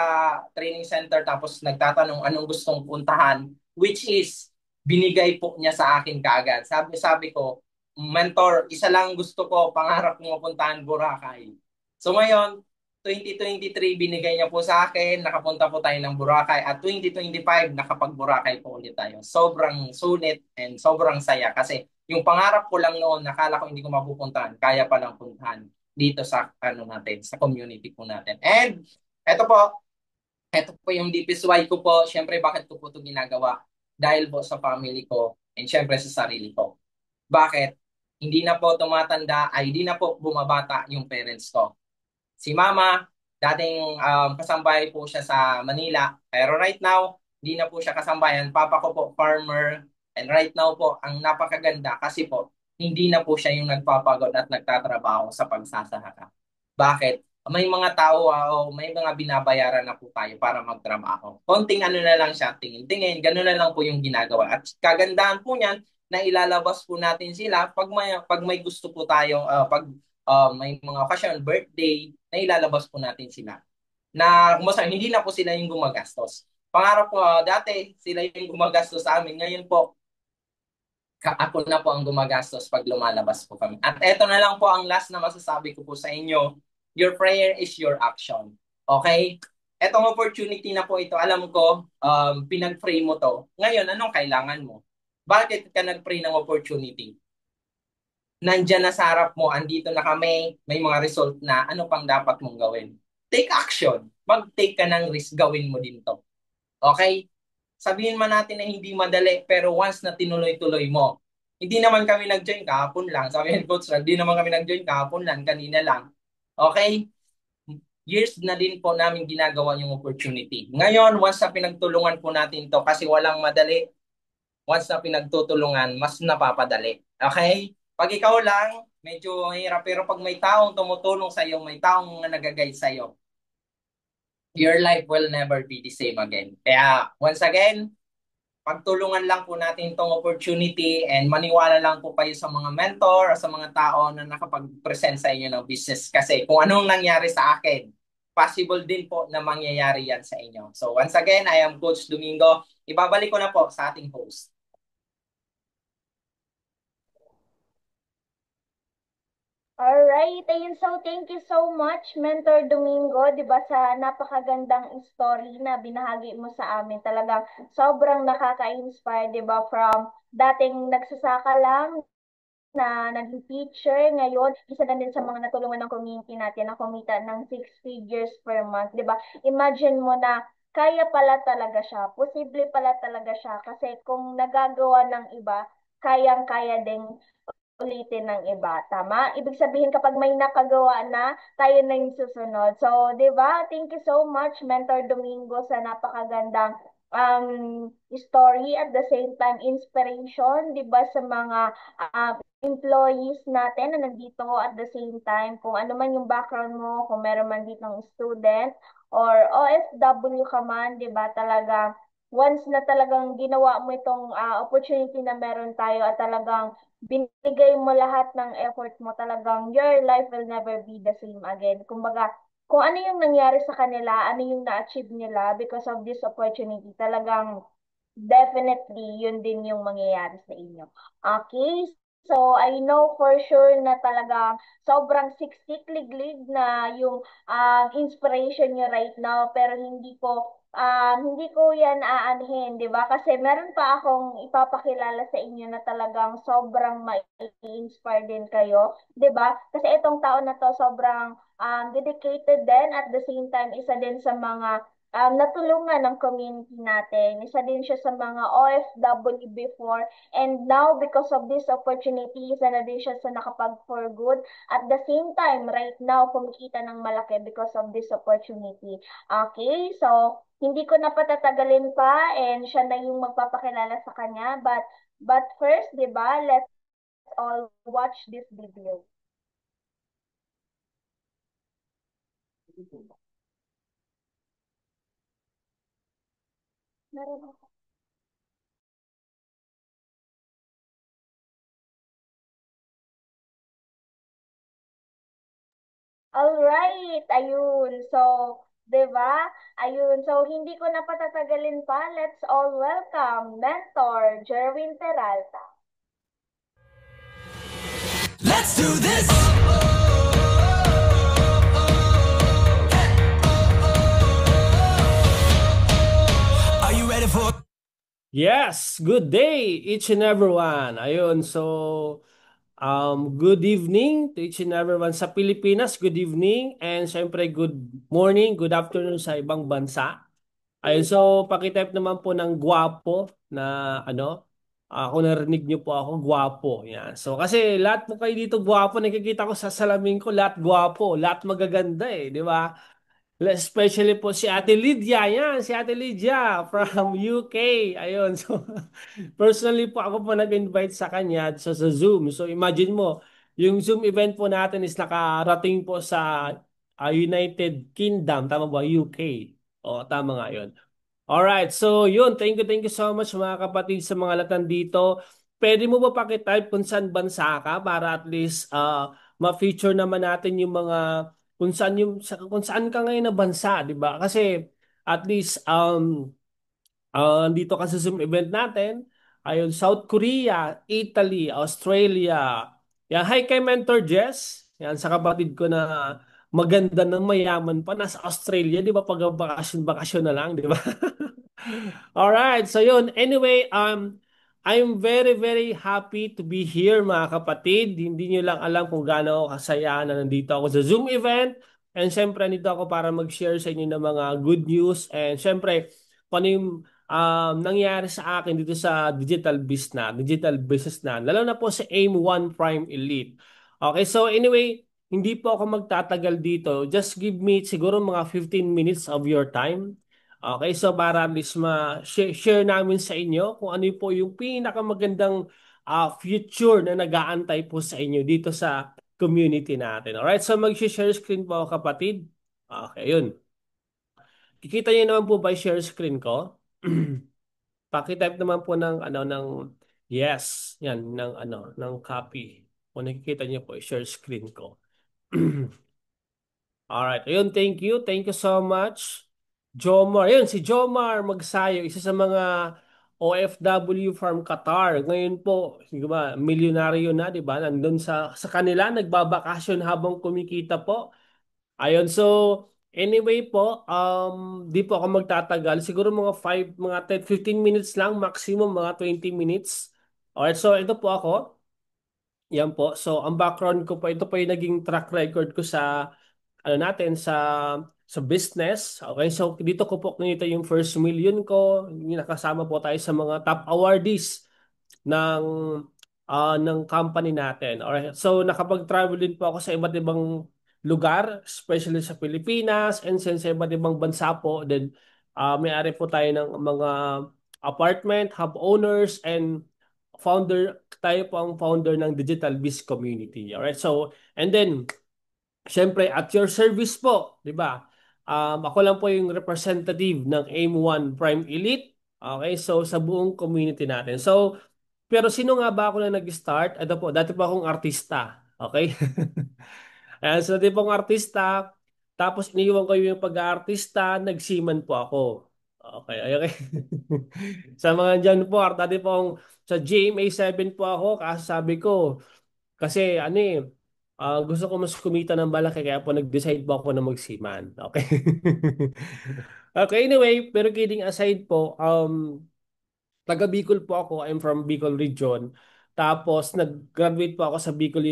training center tapos nagtatanong anong gustong puntahan, which is binigay po niya sa akin kaagad. Sabi ko, mentor, isa lang gusto ko, pangarap kong mapuntahan Boracay. So ngayon, 2023 binigay niya po sa akin, nakapunta po tayo ng Boracay at 2025 nakapag-Boracay po ulit tayo. Sobrang sulit and sobrang saya kasi yung pangarap ko lang noon, nakala ko hindi ko mapupuntahan, kaya pa lang puntahan dito sa natin, sa community po natin. And eto po yung deepest why ko po, syempre bakit ko po ito ginagawa? Dahil po sa family ko and syempre sa sarili ko. Bakit? Hindi na po tumatanda, ay hindi na po bumabata yung parents ko. Si Mama, dating kasambahay po siya sa Manila. Pero right now, hindi na po siya kasambayan. Papa ko po, farmer. And right now po, ang napakaganda kasi po, hindi na po siya yung nagpapagod at nagtatrabaho sa pagsasaka. Bakit? May mga tao o may mga binabayaran na po tayo para magtrabaho. Konting ano na lang siya, tingin-tingin, gano'n na lang po yung ginagawa. At kagandahan po niyan, na ilalabas po natin sila pag may gusto po tayong pag may mga occasion, birthday, na ilalabas po natin sila. Na kumusta, hindi na po sila yung gumagastos. Pangarap po, dati sila yung gumagastos sa amin. Ngayon po, ako na po ang gumagastos pag lumalabas po kami. At eto na lang po ang last na masasabi ko po sa inyo. Your prayer is your action. Okay? Etong opportunity na po ito, alam ko, pinag-pray mo to. Ngayon, anong kailangan mo? Bakit ka nag-pray ng opportunity? Nandyan na sa harap mo, andito na kami, may mga result na, ano pang dapat mong gawin? Take action. Mag-take ka ng risk, gawin mo din to. Okay? Sabihin man natin na hindi madali, pero once na tinuloy-tuloy mo, hindi naman kami nag-join kahapon lang. Sabi ni Coach, hindi naman kami nag-join kahapon lang, kanina lang. Okay? Years na din po namin ginagawa yung opportunity. Ngayon, once na pinagtulungan po natin to, kasi walang madali, once na pinagtutulungan, mas napapadali. Okay? Pag ikaw lang, medyo mahirap. Pero pag may taong tumutulong sa'yo, may taong nag-guide sa'yo, your life will never be the same again. Kaya, once again, pagtulungan lang po natin itong opportunity and maniwala lang po kayo sa mga mentor o sa mga tao na nakapag-present sa inyo ng business. Kasi kung anong nangyari sa akin, possible din po na mangyayari yan sa inyo. So once again, I am Coach Domingo. Ibabalik ko na po sa ating host. Alright, ayun, so thank you so much, Mentor Domingo, 'di ba, sa napakagandang story na binahagi mo sa amin. Talagang sobrang nakaka-inspire, 'di ba, from dating nagsasaka lang na naging teacher, ngayon isa na din sa mga natulungan ng community natin na kumita ng six figures per month, 'di ba? Imagine mo na kaya pala talaga siya, posible pala talaga siya kasi kung nagagawa ng iba, kayang-kaya din ulitin ng iba. Tama? Ibig sabihin kapag may nakagawa na, tayo na yung susunod. So, di ba? Thank you so much, Mentor Domingo, sa napakagandang story at the same time inspiration, di ba, sa mga employees natin na nandito at the same time, kung ano man yung background mo, kung meron man ditong student or OFW ka man, di ba, talaga, once na talagang ginawa mo itong opportunity na meron tayo at talagang binigay mo lahat ng effort mo, talagang your life will never be the same again. Kumbaga, kung ano yung nangyari sa kanila, ano yung na-achieve nila because of this opportunity, talagang definitely yun din yung mangyayari sa inyo. Okay? So, I know for sure na talagang sobrang siksik liglig na yung inspiration nyo right now, pero hindi ko yan aanhin, di ba? Kasi meron pa akong ipapakilala sa inyo na talagang sobrang mai-inspire din kayo, di ba? Kasi itong taon na to sobrang dedicated din at the same time isa din sa mga natulungan ng community natin. Isa din siya sa mga OFW before and now because of this opportunity, isa na din siya sa nakapag for good. At the same time, right now, kumikita ng malaki because of this opportunity. Okay, so hindi ko na patatagalin pa and siya na yung magpapakilala sa kanya. But first, di ba, let's all watch this video. Meron ako. Alright, ayun. So, 'di ba? Ayun. So, hindi ko na patatagalin pa. Let's all welcome Mentor Jerwin Peralta. Let's do this. Are you ready for? Yes, good day each and everyone. Ayun, so good evening to each and everyone sa Pilipinas. Good evening and syempre good morning, good afternoon sa ibang bansa. Ayun, so pakitype naman po ng gwapo na kung narinig niyo po ako, gwapo. Yan. So kasi lahat po kayo dito gwapo, nakikita ko sa salamin ko, lahat gwapo, lahat magaganda di ba? Especially po si Ate Lydia, yan, si Ate Lydia from UK. Ayun, so personally po ako po nag-invite sa kanya sa Zoom. So imagine mo, yung Zoom event po natin is nakarating po sa United Kingdom, tama ba? UK. O, tama nga yun. Alright, so yun, thank you so much mga kapatid sa mga latan dito. Pwede mo ba pakitype kung saan bansa ka para at least ma-feature naman natin yung mga kung saan ka ngayon na bansa, di ba? Kasi at least dito ka sa Zoom event natin, ayun, South Korea, Italy, Australia. Yan, hi kay Mentor Jess. Yan, sa kapatid ko na maganda ng mayaman pa, nasa Australia, di ba? Pag bakasyon na lang, di ba? Alright, so yun. Anyway, I'm very happy to be here mga kapatid. Hindi nyo lang alam kung gaano ako kasaya na nandito ako sa Zoom event. And syempre, nandito ako para mag-share sa inyo ng mga good news. And syempre, kung ano yung nangyari sa akin dito sa digital business na, lalo na po sa AIM 1 Prime Elite. Okay, so anyway, hindi po ako magtatagal dito. Just give me siguro mga 15 minutes of your time. Okay, so para at least ma-share namin sa inyo kung ano po yung pinakamagandang future na nag-aantay po sa inyo dito sa community natin. Alright, so mag-share screen po ako, kapatid. Okay, yun. Kikita niyo naman po ba yung share screen ko? Paki-type naman po ng yes, yan ng copy. Kung nakikita niyo po, share screen ko. Alright, ayun, thank you. Thank you so much. Jomar, ayun, si Jomar Magsayo, isa sa mga OFW from Qatar. Ngayon po, di ba, milyonaryo na, di ba? Nandun sa kanila, nagbabakasyon habang kumikita po. Ayun, so, anyway po, di po ako magtatagal. Siguro mga 10, 15 minutes lang, maximum mga 20 minutes. Alright, so ito po ako. Yan po. So, ang background ko po, ito po yung naging track record ko sa natin sa business. Okay, so dito ko po kinita yung first million ko. Yung nakasama po tayo sa mga top awardees ng ng company natin. Alright. So nakapag-travel din po ako sa iba't ibang lugar, especially sa Pilipinas and sa iba't ibang bansa po. Then may-ari po tayo ng mga apartment, hub owners, and tayo po ang founder ng Digital Biz Community. Alright. So, and then, syempre, at your service po, di ba? Ako lang po yung representative ng AIM-1 Prime Elite. Okay, so sa buong community natin. So, pero sino nga ba ako na nag-start? Ito po, dati po akong artista. Okay? Ayan, so dati po akong artista. Tapos iniwan ko yung pag-aartista, nagsiman po ako. Okay, okay. Sa mga dyan po, dati po akong sa GMA7 po ako, kasi sabi ko, kasi ano gusto ko mas kumita ng malaki kaya po nag-decide po ako na magsiman. Okay. Okay, anyway, pero kidding aside po, taga Bicol po ako. I'm from Bicol region. Tapos nag-graduate po ako sa Bicol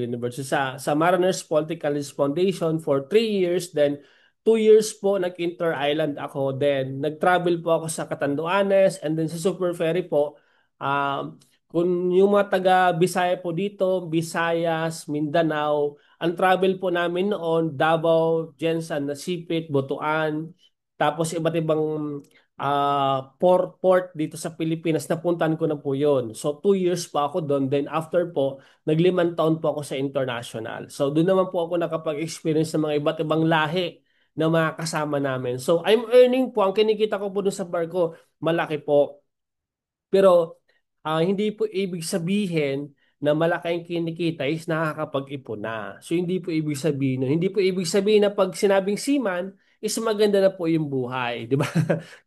University sa Mariners Political Foundation for 3 years. Then 2 years po nag-inter-island ako. Then nag-travel po ako sa Catanduanes and then sa Super Ferry po. Kung yung mga taga Bisaya po dito, Visayas, Mindanao, ang travel po namin noon, Davao, Jensan, Nasipit, Butuan, tapos iba't ibang port dito sa Pilipinas, napuntahan ko na po yun. So, 2 years pa ako doon. Then, after po, nag 5 taon po ako sa international. So, doon naman po ako nakapag-experience ng mga iba't ibang lahi na mga kasama namin. So, I'm earning po. Ang kinikita ko po doon sa barko, malaki po. Pero, hindi po ibig sabihin na malaki ang kinikita is nakakapag-ipon na. So, hindi po ibig sabihin nun. Hindi po ibig sabihin na pag sinabing seaman, is maganda na po yung buhay, di ba?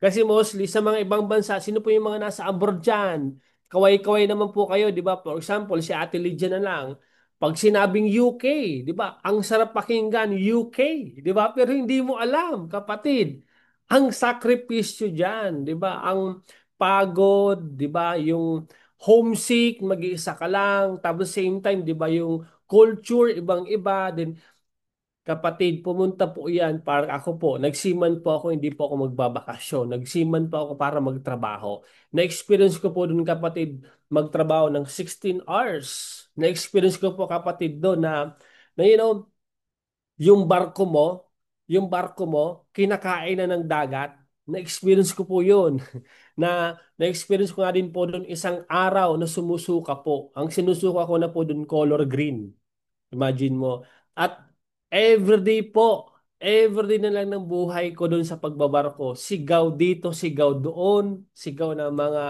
Kasi mostly sa mga ibang bansa, sino po yung mga nasa abroad dyan? Kaway-kaway naman po kayo, di ba? For example, si Ate Lydia na lang. Pag sinabing UK, di ba? Ang sarap pakinggan, UK, di ba? Pero hindi mo alam, kapatid. Ang sakripisyo dyan, di ba? Ang pagod, di ba? Yung homesick, mag-iisa ka lang. Tapos same time, di ba? Yung culture, ibang-iba. Then kapatid, pumunta po yan para ako po. Nagsiman po ako, hindi po ako magbabakasyon. Nagsiman po ako para magtrabaho. Na-experience ko po doon kapatid, magtrabaho ng 16 hours. Na-experience ko po kapatid doon na yung barko mo, kinakain na ng dagat. Na-experience ko po yun. Na-experience ko nga din po doon isang araw na sumusuka po. Ang sinusuka ko na po doon color green. Imagine mo. At everyday na lang ng buhay ko doon sa pagbabarko. Sigaw dito, sigaw doon, sigaw ng mga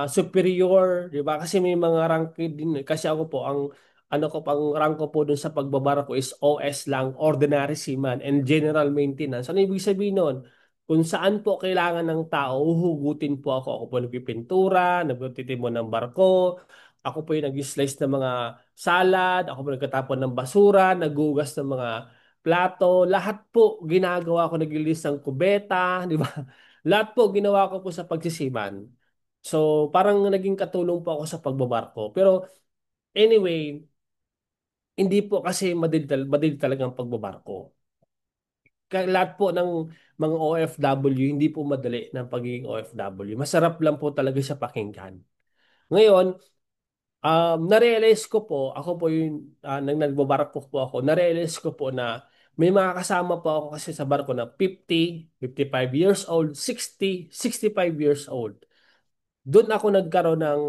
superior, di ba? Kasi may mga rank din. Kasi ako po, pang rank ko po doon sa pagbabarko is OS lang, Ordinary Seaman, and General Maintenance. Ano ibig sabihin nun? Kung saan po kailangan ng tao, uhugutin po ako. Ako po nagpipintura, nagtitimo ng barko, ako po yung nag-slice ng mga salad, ako po nagkatapon ng basura, nagugas ng mga plato, lahat po ginagawa ko, naglilis ng kubeta, di ba? Lahat po ginawa ko po sa pagsisiman. So, parang naging katulong po ako sa pagbabarko. Pero anyway, hindi po kasi madali talagang pagbabarko. Lahat po ng mga OFW, hindi po madali ng pagiging OFW. Masarap lang po talaga sa pakinggan. Ngayon, na-realize ko po, ako po yung nang nagbabarko po ako, na-realize ko po na may mga kasama po ako kasi sa barko na 50, 55 years old, 60, 65 years old. Doon ako nagkaroon ng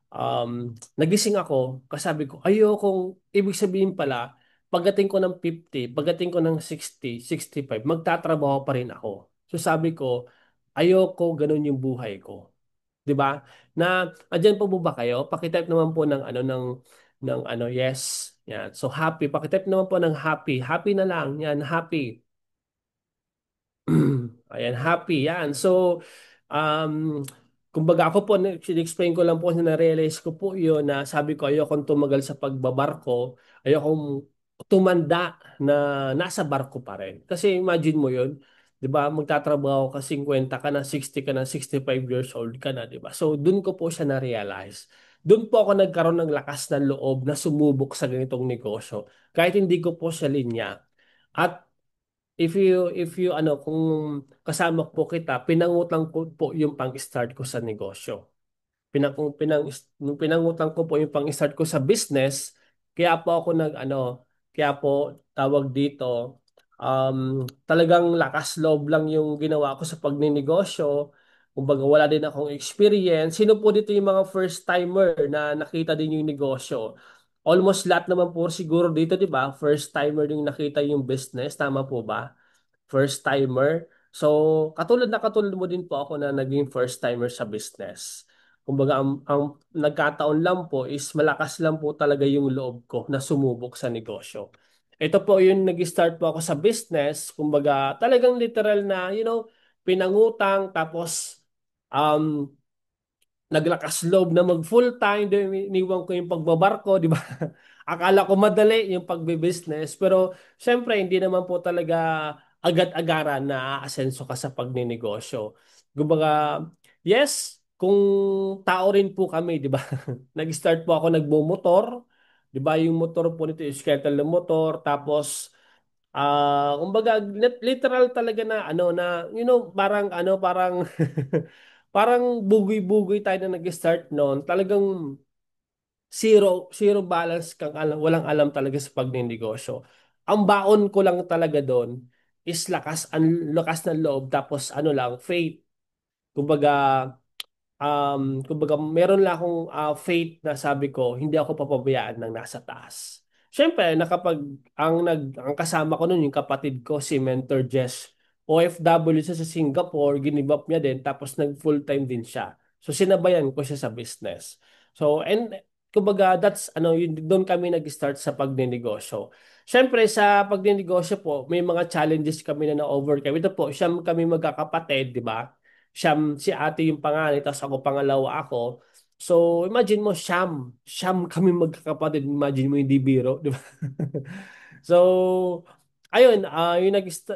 um nagising ako kasi sabi ko ayokong ibig sabihin pala pagdating ko ng 50, pagdating ko ng 60, 65, magtatrabaho pa rin ako. So sabi ko ayoko ganun yung buhay ko. 'Di ba? Na andyan po ba kayo? Paki-type naman po ng yes. Yan. So happy, paki-type naman po ng happy. Happy na lang. Yan, happy. Ayan, happy. Yan. So, kumbaga ako po, explain ko lang po na na-realize ko po yun na sabi ko ayokong tumagal sa pagbabarko, ayokong tumanda na nasa barko pa rin. Kasi imagine mo yun, 'di ba? Magtatrabaho ka 50 ka na, 60 ka na, 65 years old ka na, 'di ba? So, doon ko po siya na-realize. Doon po ako nagkaroon ng lakas ng loob na sumubok sa ganitong negosyo. Kahit hindi ko po siya linya. At if you ano kung kasama po kita, pinangutang ko po yung pang-start ko sa negosyo. Nung pinangutang ko po yung pang-start ko sa business, kaya po ako kaya po tawag dito, talagang lakas loob lang yung ginawa ko sa pagninegosyo. Kumbaga wala din akong experience. Sino po dito yung mga first timer na nakita din yung negosyo? Almost lahat naman po siguro dito, di ba? First timer yung nakita yung business, tama po ba? First timer. So, katulad mo din po ako na naging first timer sa business. Kumbaga, ang nagkataon lang po is malakas lang po talaga yung loob ko na sumubok sa negosyo. Ito po yung nag-start po ako sa business. Kumbaga, talagang literal na, pinangutang tapos um, naglakas loob na mag full time, then iniwan ko yung pagbabarko, di ba? Akala ko madali yung pagbe-business, pero syempre hindi naman po talaga agad-agaran na aasenso ka sa pagninegosyo. Kumbaga, yes, kung tao rin po kami, di ba? Nag-start po ako nagmo-motor, di ba? Yung motor po nito, yung skeletal na motor, tapos kumbaga literal talaga na parang parang bugoy-bugoy tayo na nag-start noon. Talagang zero zero balance kang walang alam talaga sa pagninegosyo. Ang baon ko lang talaga doon is lakas ng loob tapos faith. Kumbaga kumbaga, meron lang akong faith na sabi ko, hindi ako papabayaan ng nasa taas. Siyempre, ang kasama ko noon, yung kapatid ko, si Mentor Jess, OFW siya sa Singapore, ginibap niya din, tapos nag-full-time din siya. So, sinabayan ko siya sa business. So, and, kumbaga, doon kami nag-start sa pagninegosyo. Siyempre, sa pagninegosyo po, may mga challenges kami na na-overcome. Ito po, siyam kami magkakapatid, di ba? Si ate yung panganay, tapos ako pangalawa ako. So, imagine mo, siyam kami magkakapatid. Imagine mo, hindi biro, di ba? So, ayun,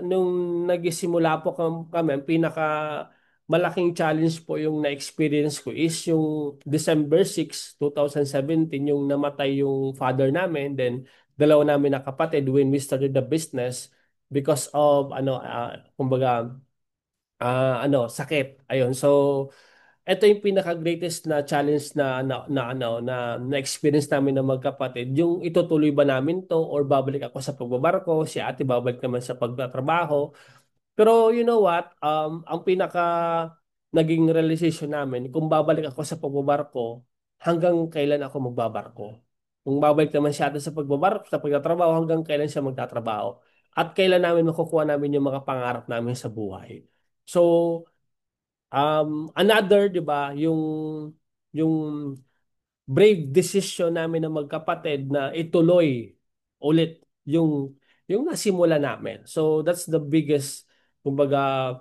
nung nagsimula po kami, ang pinaka malaking challenge po yung na-experience ko is yung December 6, 2017, yung namatay yung father namin, then dalawa namin na kapatid when we started the business because of kumbaga sakit. Ayun. So, ito yung pinaka-greatest na challenge na experience namin ng magkapatid. Yung itutuloy ba namin to or babalik ako sa pagbabarko, si ate babalik naman sa pagtatrabaho. Pero you know what? Ang pinaka naging realization namin, kung babalik ako sa pagbabarko, hanggang kailan ako magbabarko. Kung babalik naman siya sa pagbabarko, sa pagtatrabaho, hanggang kailan siya magtatrabaho. At kailan namin makukuha namin yung mga pangarap namin sa buhay. So, another, 'di ba, yung brave decision namin na magkapatid na ituloy ulit yung nasimula namin. So that's the biggest kumbaga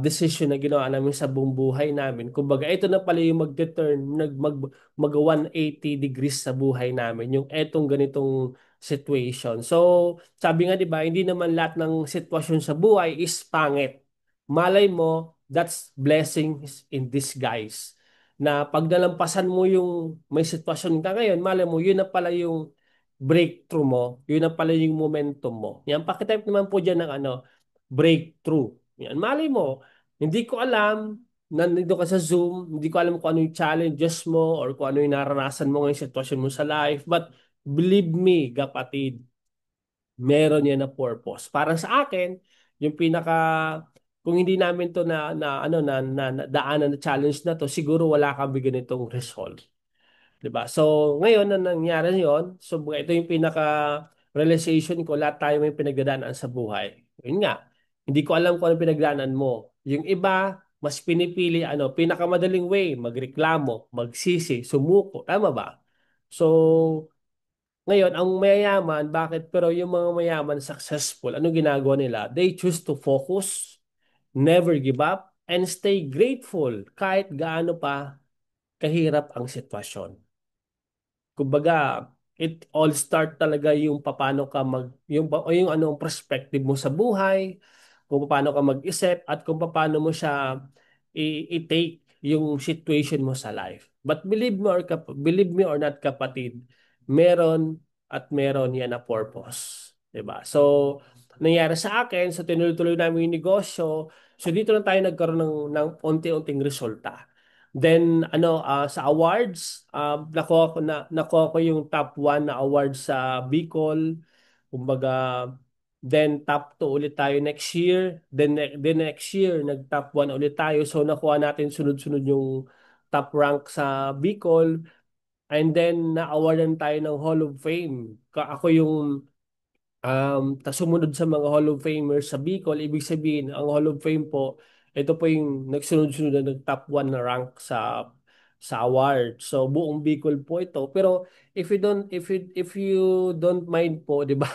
decision na ginawa namin sa buong buhay namin. Kumbaga ito na pala yung magte-turn mag 180 degrees sa buhay namin, yung etong ganitong situation. So sabi nga 'di ba, hindi naman lahat ng sitwasyon sa buhay is pangit. Malay mo, that's blessings in disguise na pag nalampasan mo yung may sitwasyon ka ngayon, malay mo, yun na pala yung breakthrough mo, yun na pala yung momentum mo. Yan, pakitype naman po dyan ng breakthrough. Yan, malay mo, hindi ko alam, nandito ka sa Zoom, hindi ko alam kung ano yung challenges mo or kung ano yung naranasan mo ngayong sitwasyon mo sa life, but believe me, kapatid, meron yan na purpose. Para sa akin, yung kung hindi namin to na daanan na challenge na to, siguro wala kami ganitong result. 'Di ba? So, ngayon na nangyari 'yon, so ito yung pinaka realization ko, lahat tayo may pinagdadaanan sa buhay. Yun nga, hindi ko alam kung ano pinagdaanan mo. Yung iba, mas pinipili pinakamadaling way, magreklamo, magsisi, sumuko, tama ba? So, ngayon, ang mayayaman, bakit? Pero yung mga mayaman successful, ano ginagawa nila? They choose to focus, never give up, and stay grateful kahit gaano pa kahirap ang sitwasyon. Kumbaga, it all start talaga yung paano ka yung anong perspective mo sa buhay, kung paano ka mag-isip at kung paano mo siya i-take yung situation mo sa life. But believe me or not, kapatid, meron at meron yan na purpose, 'di ba? So, nangyari sa akin. So tinuloy-tuloy namin yung negosyo. So dito lang tayo nagkaroon ng unti-unting resulta. Then sa awards, nakuha ko yung top 1 na award sa Bicol. Kumbaga, then top 2 ulit tayo next year. Then next year, nag-top 1 ulit tayo. So nakuha natin sunod-sunod yung top rank sa Bicol. And then na-awardan tayo ng Hall of Fame. Ako yung sumunod sa mga Hall of Famers sa Bicol. Ibig sabihin, ang Hall of Fame po, ito po yung nagsunod-sunod na nag-top 1 na rank sa award. So buong Bicol po ito. Pero if you don't mind po, 'di ba?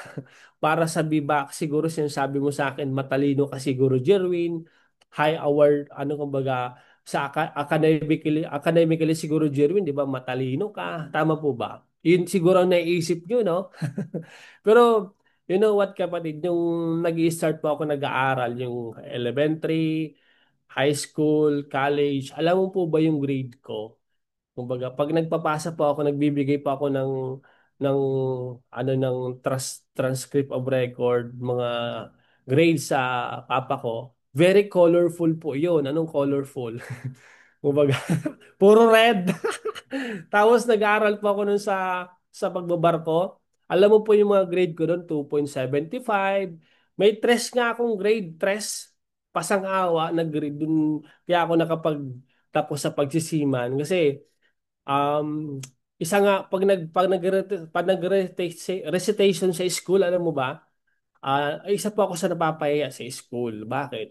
Para sa Biba, siguro sinasabi mo sa akin, matalino ka siguro, Jerwin. High award, kumbaga, sa academically siguro, Jerwin, 'di ba? Matalino ka. Tama po ba? Yun siguro ang naiisip nyo, no? Pero you know what, kapatid, yung nag-i-start po ako nag-aaral, yung elementary, high school, college, alam mo po ba yung grade ko? Kumbaga, pag nagpapasa po ako, nagbibigay po ako ng ng transcript of record, mga grades sa papa ko. Very colorful po 'yun. Anong colorful? Kumbaga, puro red. Tapos nag-aaral po ako nun sa pagbabarko. Alam mo po yung mga grade ko doon, 2.75. May tres nga akong grade, tres. Pasang-awa na grade dun. Kaya ako nakapagtapos sa pagsisiman. Kasi, isa nga, pag nag recitation sa school, alam mo ba, isa po ako sa napapahiya sa school. Bakit?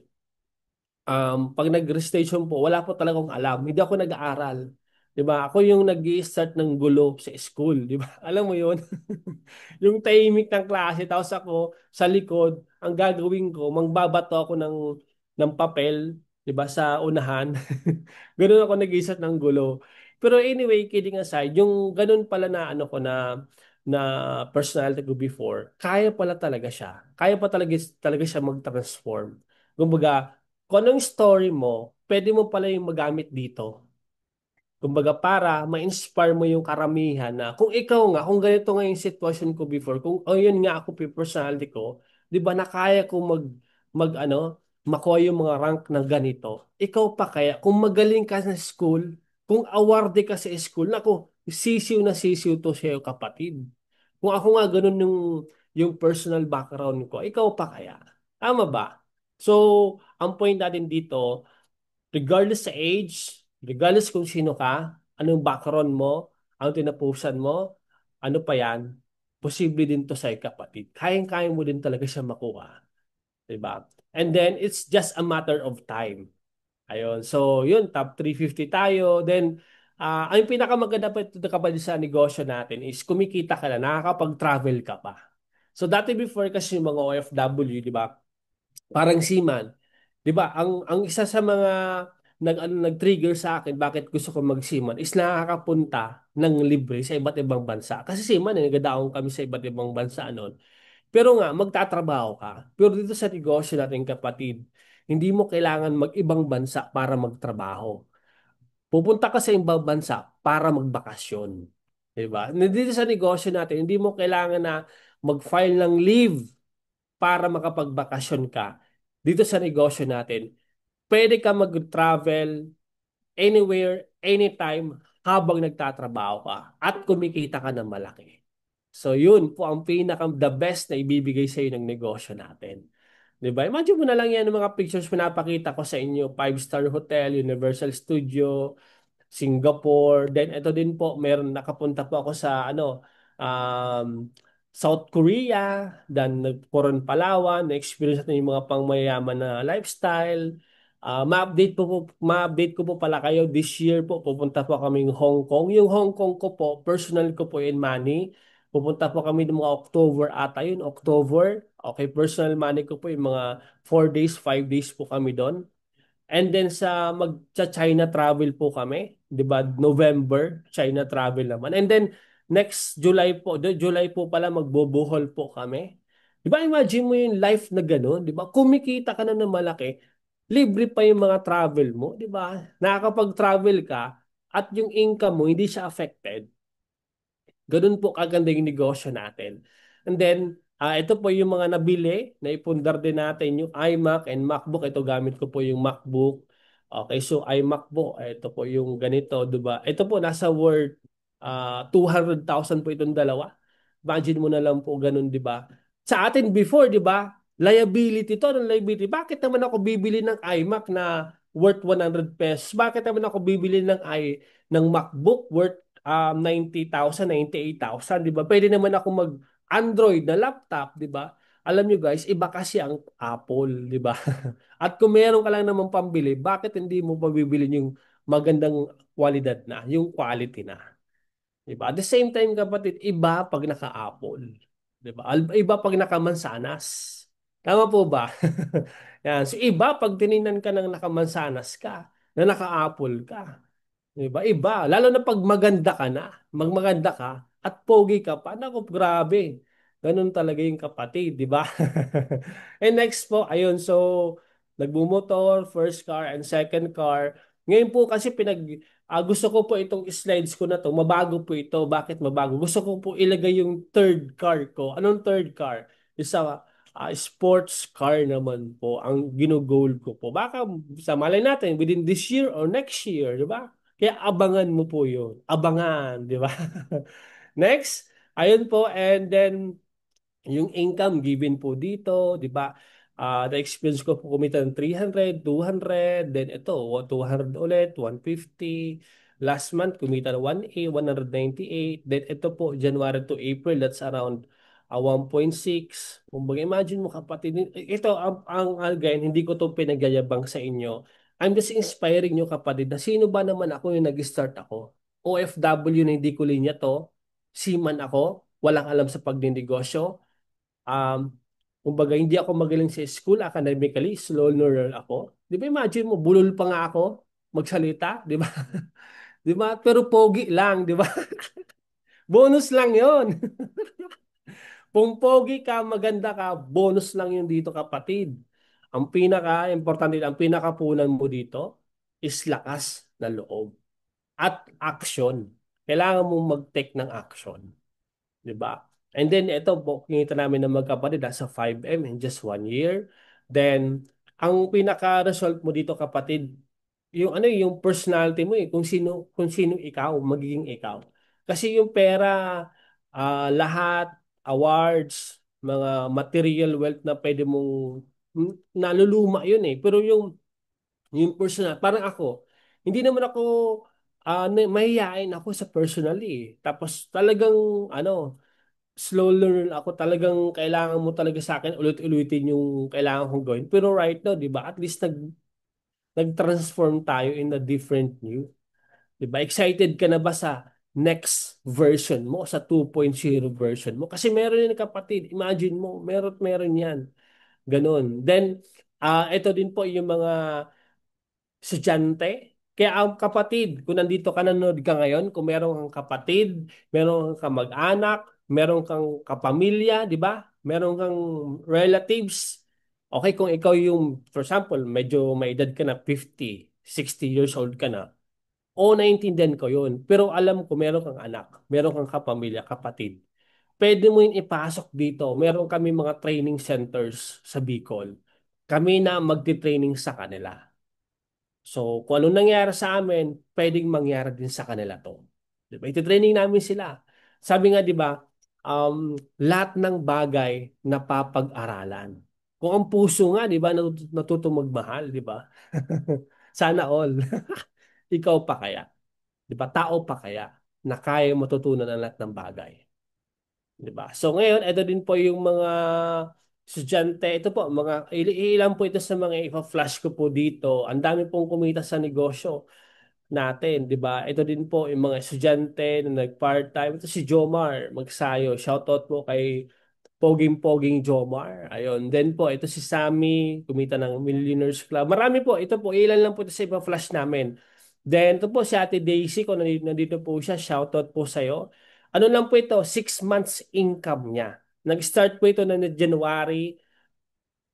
Pag nag-recitation po, wala po talagang alam. Hindi ako nag-aaral. 'Di ba? Ako yung nag-i-start ng gulo sa school, 'di ba? Alam mo 'yun? Yung tahimik ng klase, tapos ako sa likod, ang gagawin ko, mangbabato ako ng papel, 'di ba, sa unahan. Ganun ako nag-i-start ng gulo. Pero anyway, kidding aside, yung ganun pala na na personality ko before, kaya pala talaga siya. Kaya pa talaga siya mag-transform. Kumbaga, kung anong story mo, pwede mo pala yung magamit dito. Kumbaga, para ma-inspire mo yung karamihan na kung ikaw nga, kung ganito nga yung sitwasyon ko before, kung yun nga ako, personality ko, di ba na kaya ko makuha yung mga rank na ganito. Ikaw pa kaya, kung magaling ka sa school, kung awardee ka sa school, nako, sisiw na sisiw to sa'yo, kapatid. Kung ako nga ganun yung personal background ko, ikaw pa kaya. Tama ba? So, ang point natin dito, regardless sa age, regardless kung sino ka, anong background mo, anong tinapusan mo, ano pa yan, posible din to sa kapatid. Kayang-kaya mo din talaga siya makuha. Diba? And then, it's just a matter of time. Ayun. So, yun, top 350 tayo. Then, ang pinakamaganda pa ito kapatid sa negosyo natin is kumikita ka na, nakakapag-travel ka pa. So, dati before kasi yung mga OFW, di ba? Parang seaman. 'Di ba? Ang isa sa mga nag-trigger sa akin bakit gusto ko magsiman is nakakapunta ng libre sa iba't ibang bansa. Kasi seaman, nagadaong kami sa iba't ibang bansa noon. Pero nga magtatrabaho ka. Pero dito sa negosyo natin, kapatid, hindi mo kailangan mag-ibang bansa para magtrabaho. Pupunta ka sa ibang bansa para magbakasyon. 'Di ba? Dito sa negosyo natin, hindi mo kailangan na mag-file ng leave para makapagbakasyon ka. Dito sa negosyo natin, pwede ka mag-travel anywhere, anytime habang nagtatrabaho ka at kumikita ka ng malaki. So yun po ang the best na ibibigay sa iyo ng negosyo natin. 'Di ba? Imagine mo na lang yan ng mga pictures pinapakita ko sa inyo, five-star hotel, Universal Studio, Singapore. Then ito din po, meron nakapunta po ako sa South Korea, then nagpuron Palawan, na-experience natin yung mga pangmayaman na lifestyle. Ma-update ko po pala kayo this year po, pupunta po kaming Hong Kong. Yung Hong Kong ko po, personal ko po in money. Pupunta po kami ng mga October ata yun, October. Okay, personal money ko po yung mga 4 days, 5 days po kami doon. And then China travel po kami, 'di ba? November, China travel naman. And then next July po, July po pala magbobohol po kami. 'Di ba? Imagine mo yung life na gano'n, 'di ba? Kumikita ka na ng malaki, libre pa yung mga travel mo, 'di ba? Nakakapag-travel ka at yung income mo hindi siya affected. Ganun po kaganda yung negosyo natin. And then Ito po yung mga nabili, naipundar din natin yung iMac and MacBook. Ito gamit ko po yung MacBook. Okay, so iMac po, ito po yung ganito, 'di ba? Ito po nasa worth 200,000 po itong dalawa. Imagine mo na lang po ganun, 'di ba? Sa atin before, 'di ba? Liability to, ng liability. Bakit naman ako bibili ng iMac na worth 100 pesos? Bakit naman ako bibili ng MacBook worth 90,000, 98,000, 'di ba? Pwede naman ako Android na laptop, 'di ba? Alam nyo guys, iba kasi ang Apple, 'di ba? At kung meron ka lang naman pambili, bakit hindi mo pa bibilin yung magandang kwalidad na, yung quality na, 'di ba? At the same time, kapatid, iba pag naka-Apple, 'di ba? Iba pag naka-mansanas. Tama po ba? Yan. So iba pag tiningnan ka ng naka-mansanas ka, na naka-Apple ka. Diba? Iba. Lalo na pag maganda ka na, magmaganda ka, at pogi ka pa. Naku, grabe. Ganun talaga yung kapatid, di ba? And next po, ayun, so, nagbumotor, first car and second car. Ngayon po kasi gusto ko po itong slides ko na to, mabago po ito. Bakit mabago? Gusto ko po ilagay yung third car ko. Anong third car? Isa, sports car naman po ang ginugol ko po. Baka sa malay natin, within this year or next year, di ba? Kaya abangan mo po yun. Abangan, di ba? Next, ayun po, and then yung income given po dito, di ba? Na-experience ko po kumita ng 300, 200, then ito, 200 ulit, 150. Last month, kumita ng 1A, 198. Then ito po, January to April, that's around 1.6. Kumbaga, imagine mo kapatid, ito, again, hindi ko to pinagyayabang sa inyo. I'm just inspiring nyo kapatid na sino ba naman ako yung nag-start ako? OFW na hindi ko linya to, seaman ako, walang alam sa pagninegosyo. Um, Kumbaga, hindi ako magaling sa school, academically, slow learner ako. Di ba, imagine mo, bulol pa nga ako magsalita, di ba? Di ba? Pero pogi lang, di ba? Bonus lang yon. Kung pogi ka, maganda ka, bonus lang yun dito kapatid. Ang pinaka-importante, ang pinakapunan mo dito is lakas na loob at action. Kailangan mong mag-take ng action. 'Di ba? And then ito po, kinita namin ng magkapatid sa 5M in just 1 year. Then ang pinaka-result mo dito kapatid, yung ano yung personality mo kung sino ikaw, magiging ikaw. Kasi yung pera, lahat, awards, mga material wealth na pwede mong naluluma yun eh. Pero yung personal, parang ako, hindi naman ako mahihain ako sa personally eh. Tapos talagang ano, slow learner ako, talagang kailangan mo talaga sa akin ulit-ulitin yung kailangan kong gawin. Pero right now, 'di ba? At least nag-transform tayo in a different new. 'Di ba? Excited ka na ba sa next version mo, sa 2.0 version mo? Kasi meron yan kapatid. Imagine mo, meron 'yan. Ganon. Then ito din po yung mga estudyante. Kaya ang kapatid, kung nandito ka nanonood ka ngayon, kung meron kang kapatid, meron kang kamag-anak, meron kang kapamilya, di ba? Meron kang relatives. Okay, kung ikaw yung, for example, medyo may edad ka na 50, 60 years old ka na, o naiintindihan ko yun. Pero alam ko, meron kang anak, meron kang kapamilya, kapatid. Pwede mo yun ipasok dito. Meron kami mga training centers sa Bicol. Kami na magti-training sa kanila. So, kung anong nangyari sa amin, pwedeng mangyari din sa kanila to. Diba? Iti-training namin sila. Sabi nga, di ba, lahat ng bagay na papag-aralan. Kung ang puso nga, di ba, natutong magmahal, di ba? Sana all. Ikaw pa kaya? Di ba? Tao pa kaya na kaya matutunan ang lahat ng bagay? Di ba? So ngayon, ito din po yung mga estudyante. Ito po, ilan po ito sa mga ipa-flash ko po dito. Ang dami pong kumita sa negosyo natin, di ba? Ito din po yung mga estudyante na nag-part-time. Ito si Jomar Magsayo. Shoutout po kay Poging-Poging Jomar. Ayun. Then po, ito si Sammy, kumita ng Millionaires Club. Marami po. Ito po, ilan lang po ito sa ipa-flash namin. Then, ito po si Ate Daisy, kung nandito po siya, shoutout po sa'yo. Ano lang po ito, 6 months income niya. Nag-start po ito na January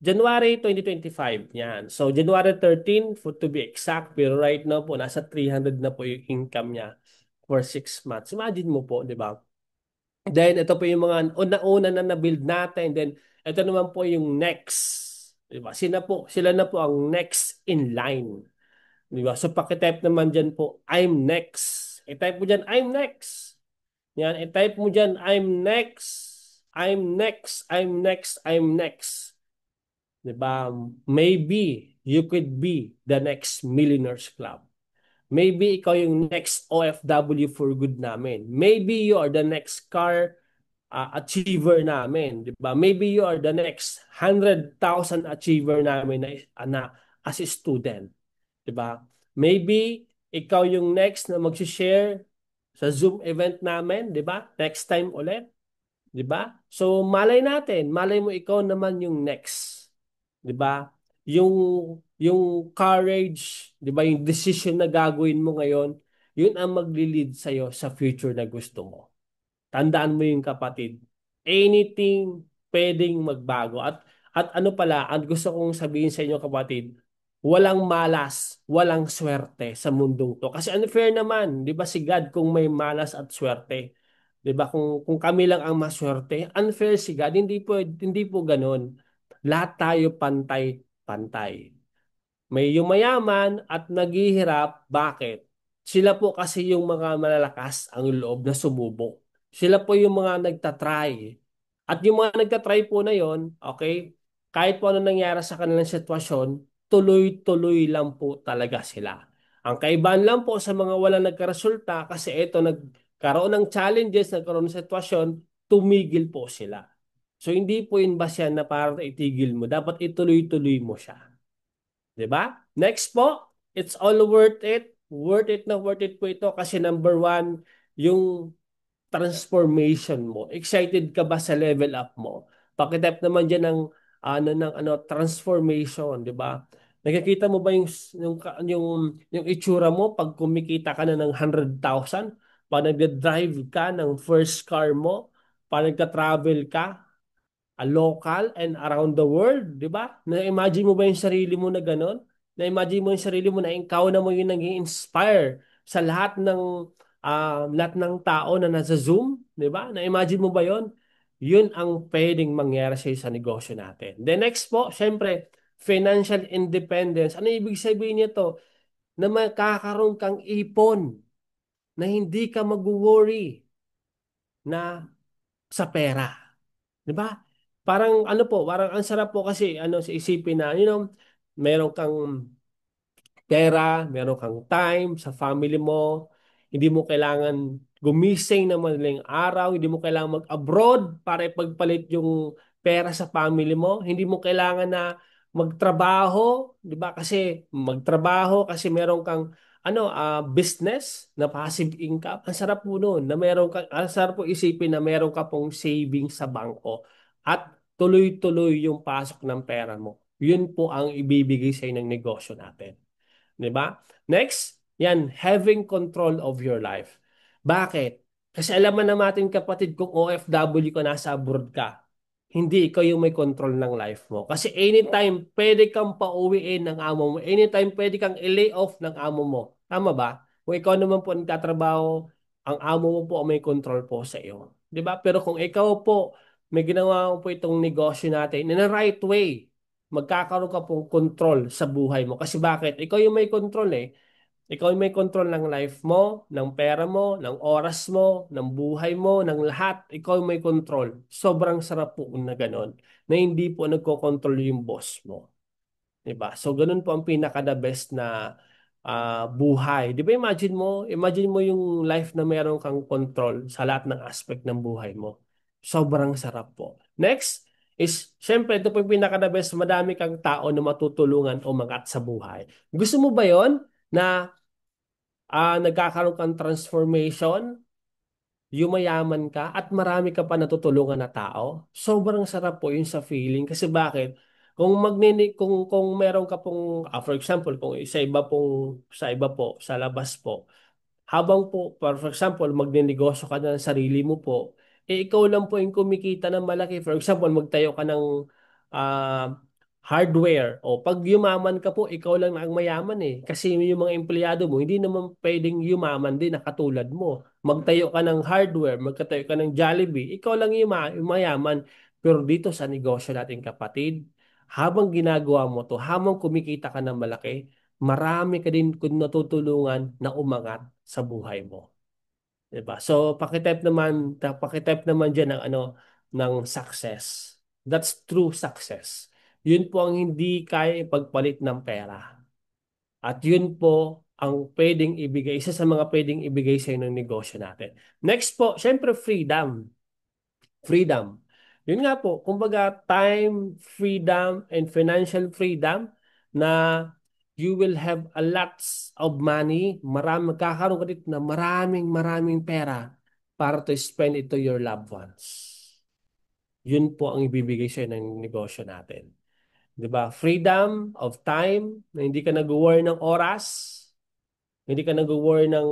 2025. Yan. So, January 13, for to be exact. Pero right now po, nasa 300 na po yung income niya for 6 months. Imagine mo po, di ba? Then ito po yung mga una-una na na-build natin. Then ito naman po yung next. Diba? Sila na po ang next in line. Diba? So pakitype naman dyan po, I'm next. I-type mo dyan, I'm next. Yan, i-type mo dyan, I'm next. I'm next. I'm next. I'm next. Diba? Maybe you could be the next Millionaires Club. Maybe ikaw yung next OFW for good namin. Maybe you are the next car achiever namin, 'di ba? Maybe you are the next 100,000 achiever namin na as a student, 'di ba? Maybe ikaw yung next na mag-share sa Zoom event namin, 'di ba? Next time ulit, 'di ba? So malay mo ikaw naman yung next, 'di ba? Yung yung courage, 'di ba? Yung decision na gagawin mo ngayon, yun ang magli-lead sa sa future na gusto mo. Tandaan mo yung kapatid, anything pwedeng magbago. At ano pala, ang gusto kong sabihin sa inyo kapatid, walang malas, walang swerte sa mundong to. Kasi unfair naman, 'di ba si God kung may malas at swerte? 'Di ba kung kami lang ang maswerte, unfair si God, hindi po ganoon. Lahat tayo pantay-pantay. May yung mayaman at naghihirap. Bakit? Sila po kasi yung mga malalakas ang loob na sumubok. Sila po yung mga nagtatry. At yung mga nagtatry po na yon, okay, kahit po ano nangyari sa kanilang sitwasyon, tuloy-tuloy lang po talaga sila. Ang kaibahan lang po sa mga wala nagkaresulta kasi ito nagkaroon ng challenges, nagkaroon ng sitwasyon, tumigil po sila. So hindi po yun basyan na para itigil mo. Dapat ituloy-tuloy mo siya. 'Di ba? Next po, it's all worth it. Worth it na worth it po ito kasi number one, yung transformation mo. Excited ka ba sa level up mo? Pakitype naman diyan ng transformation, 'di ba? Nakikita mo ba yung itsura mo pag kumikita ka na ng 100,000? Pag nagde-drive ka ng first car mo, pag nagka-travel ka, local and around the world, di ba? Na-imagine mo ba yung sarili mo na gano'n? Na-imagine mo yung sarili mo na ikaw na mo yung nag-inspire sa lahat ng tao na nasa Zoom, di ba? Na-imagine mo ba yon? Yun ang pwedeng mangyari sa negosyo natin. The next po, syempre, financial independence. Ano ibig sabihin nito? Na makakaroon kang ipon, na hindi ka mag-worry na sa pera. 'Di ba? Parang ano po, parang ang sarap po kasi ano sa isipin na, meron kang pera, meron kang time sa family mo, hindi mo kailangan gumising ng madaling araw, hindi mo kailangan mag-abroad para ipagpalit yung pera sa family mo, hindi mo kailangan na magtrabaho, 'di ba? Kasi magtrabaho kasi meron kang business na passive income. Ang sarap po noon na ang sarap po isipin na meron ka pong savings sa bangko at tuloy-tuloy yung pasok ng pera mo. Yun po ang ibibigay sa ng negosyo natin. 'Di ba? Next, yan, having control of your life. Bakit? Kasi alam mo natin kapatid kung OFW ka nasa abroad ka, hindi ikaw yung may control ng life mo. Kasi anytime pwede kang pauwiin ng amo mo. Anytime pwede kang i-lay off ng amo mo. Tama ba? Kung ikaw naman po nagtatrabaho, ang amo mo po ang may control po sa iyo. 'Di ba? Pero kung ikaw po may ginawa po itong negosyo natin in a right way, magkakaroon ka pong control sa buhay mo. Kasi bakit? Ikaw yung may control eh. Ikaw yung may control ng life mo, ng pera mo, ng oras mo, ng buhay mo, ng lahat. Ikaw yung may control. Sobrang sarap po na ganon. Na hindi po nagko-control yung boss mo. Diba? So, ganun po ang pinaka-the best na buhay. Di ba imagine mo yung life na meron kang control sa lahat ng aspect ng buhay mo. Sobrang sarap po. Next is, syempre, ito po yung pinaka-the best, madami kang tao na matutulungan o umangat sa buhay. Gusto mo ba yon na nagkakaroon kang transformation, yumayaman ka at marami ka pa natutulungan na tao? Sobrang sarap po yun sa feeling kasi bakit? Kung meron ka pong for example, kung sa iba po sa labas po, habang po for example magnenegosyo ka na ng sarili mo po, ikaw lang po yung kumikita ng malaki. For example, magtayo ka ng ah, hardware. O pag yumaman ka po, ikaw lang ang mayaman eh. Kasi yung mga empleyado mo, hindi naman pwedeng yumaman din na katulad mo. Magtayo ka ng hardware, magkatayo ka ng Jollibee, ikaw lang yung mayaman. Pero dito sa negosyo natin kapatid, habang ginagawa mo to, habang kumikita ka ng malaki, marami ka din kung natutulungan na umangat sa buhay mo. 'Di ba? So pakitype naman diyan ng ano ng success. That's true success. Yun po ang hindi kaya ipagpalit ng pera. At yun po ang pwedeng ibigay, isa sa mga pwedeng ibigay sa ng negosyo natin. Next po, syempre freedom. Freedom. Yun nga po, kumbaga time, freedom, and financial freedom na you will have a lots of money, magkakaroon ka dito na maraming pera para to spend it to your loved ones. Yun po ang ibibigay sa'yo ng negosyo natin. 'Di ba? Freedom of time, na hindi ka nag-worry ng oras, hindi ka nag-worry ng,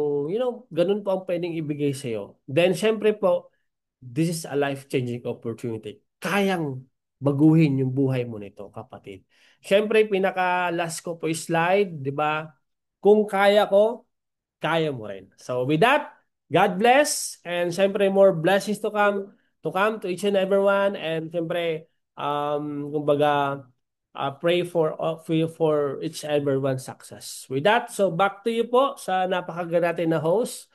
ganun po ang pwedeng ibigay sa'yo. Then, syempre po, this is a life-changing opportunity. Kayang baguhin yung buhay mo nito, kapatid. Siyempre, pinaka-last ko po slide, di ba? Kung kaya ko, kaya mo rin. So with that, God bless and siyempre more blessings to come to each and everyone and siyempre kumbaga pray for each and everyone's success. With that, so back to you po sa napakaganda natin na host.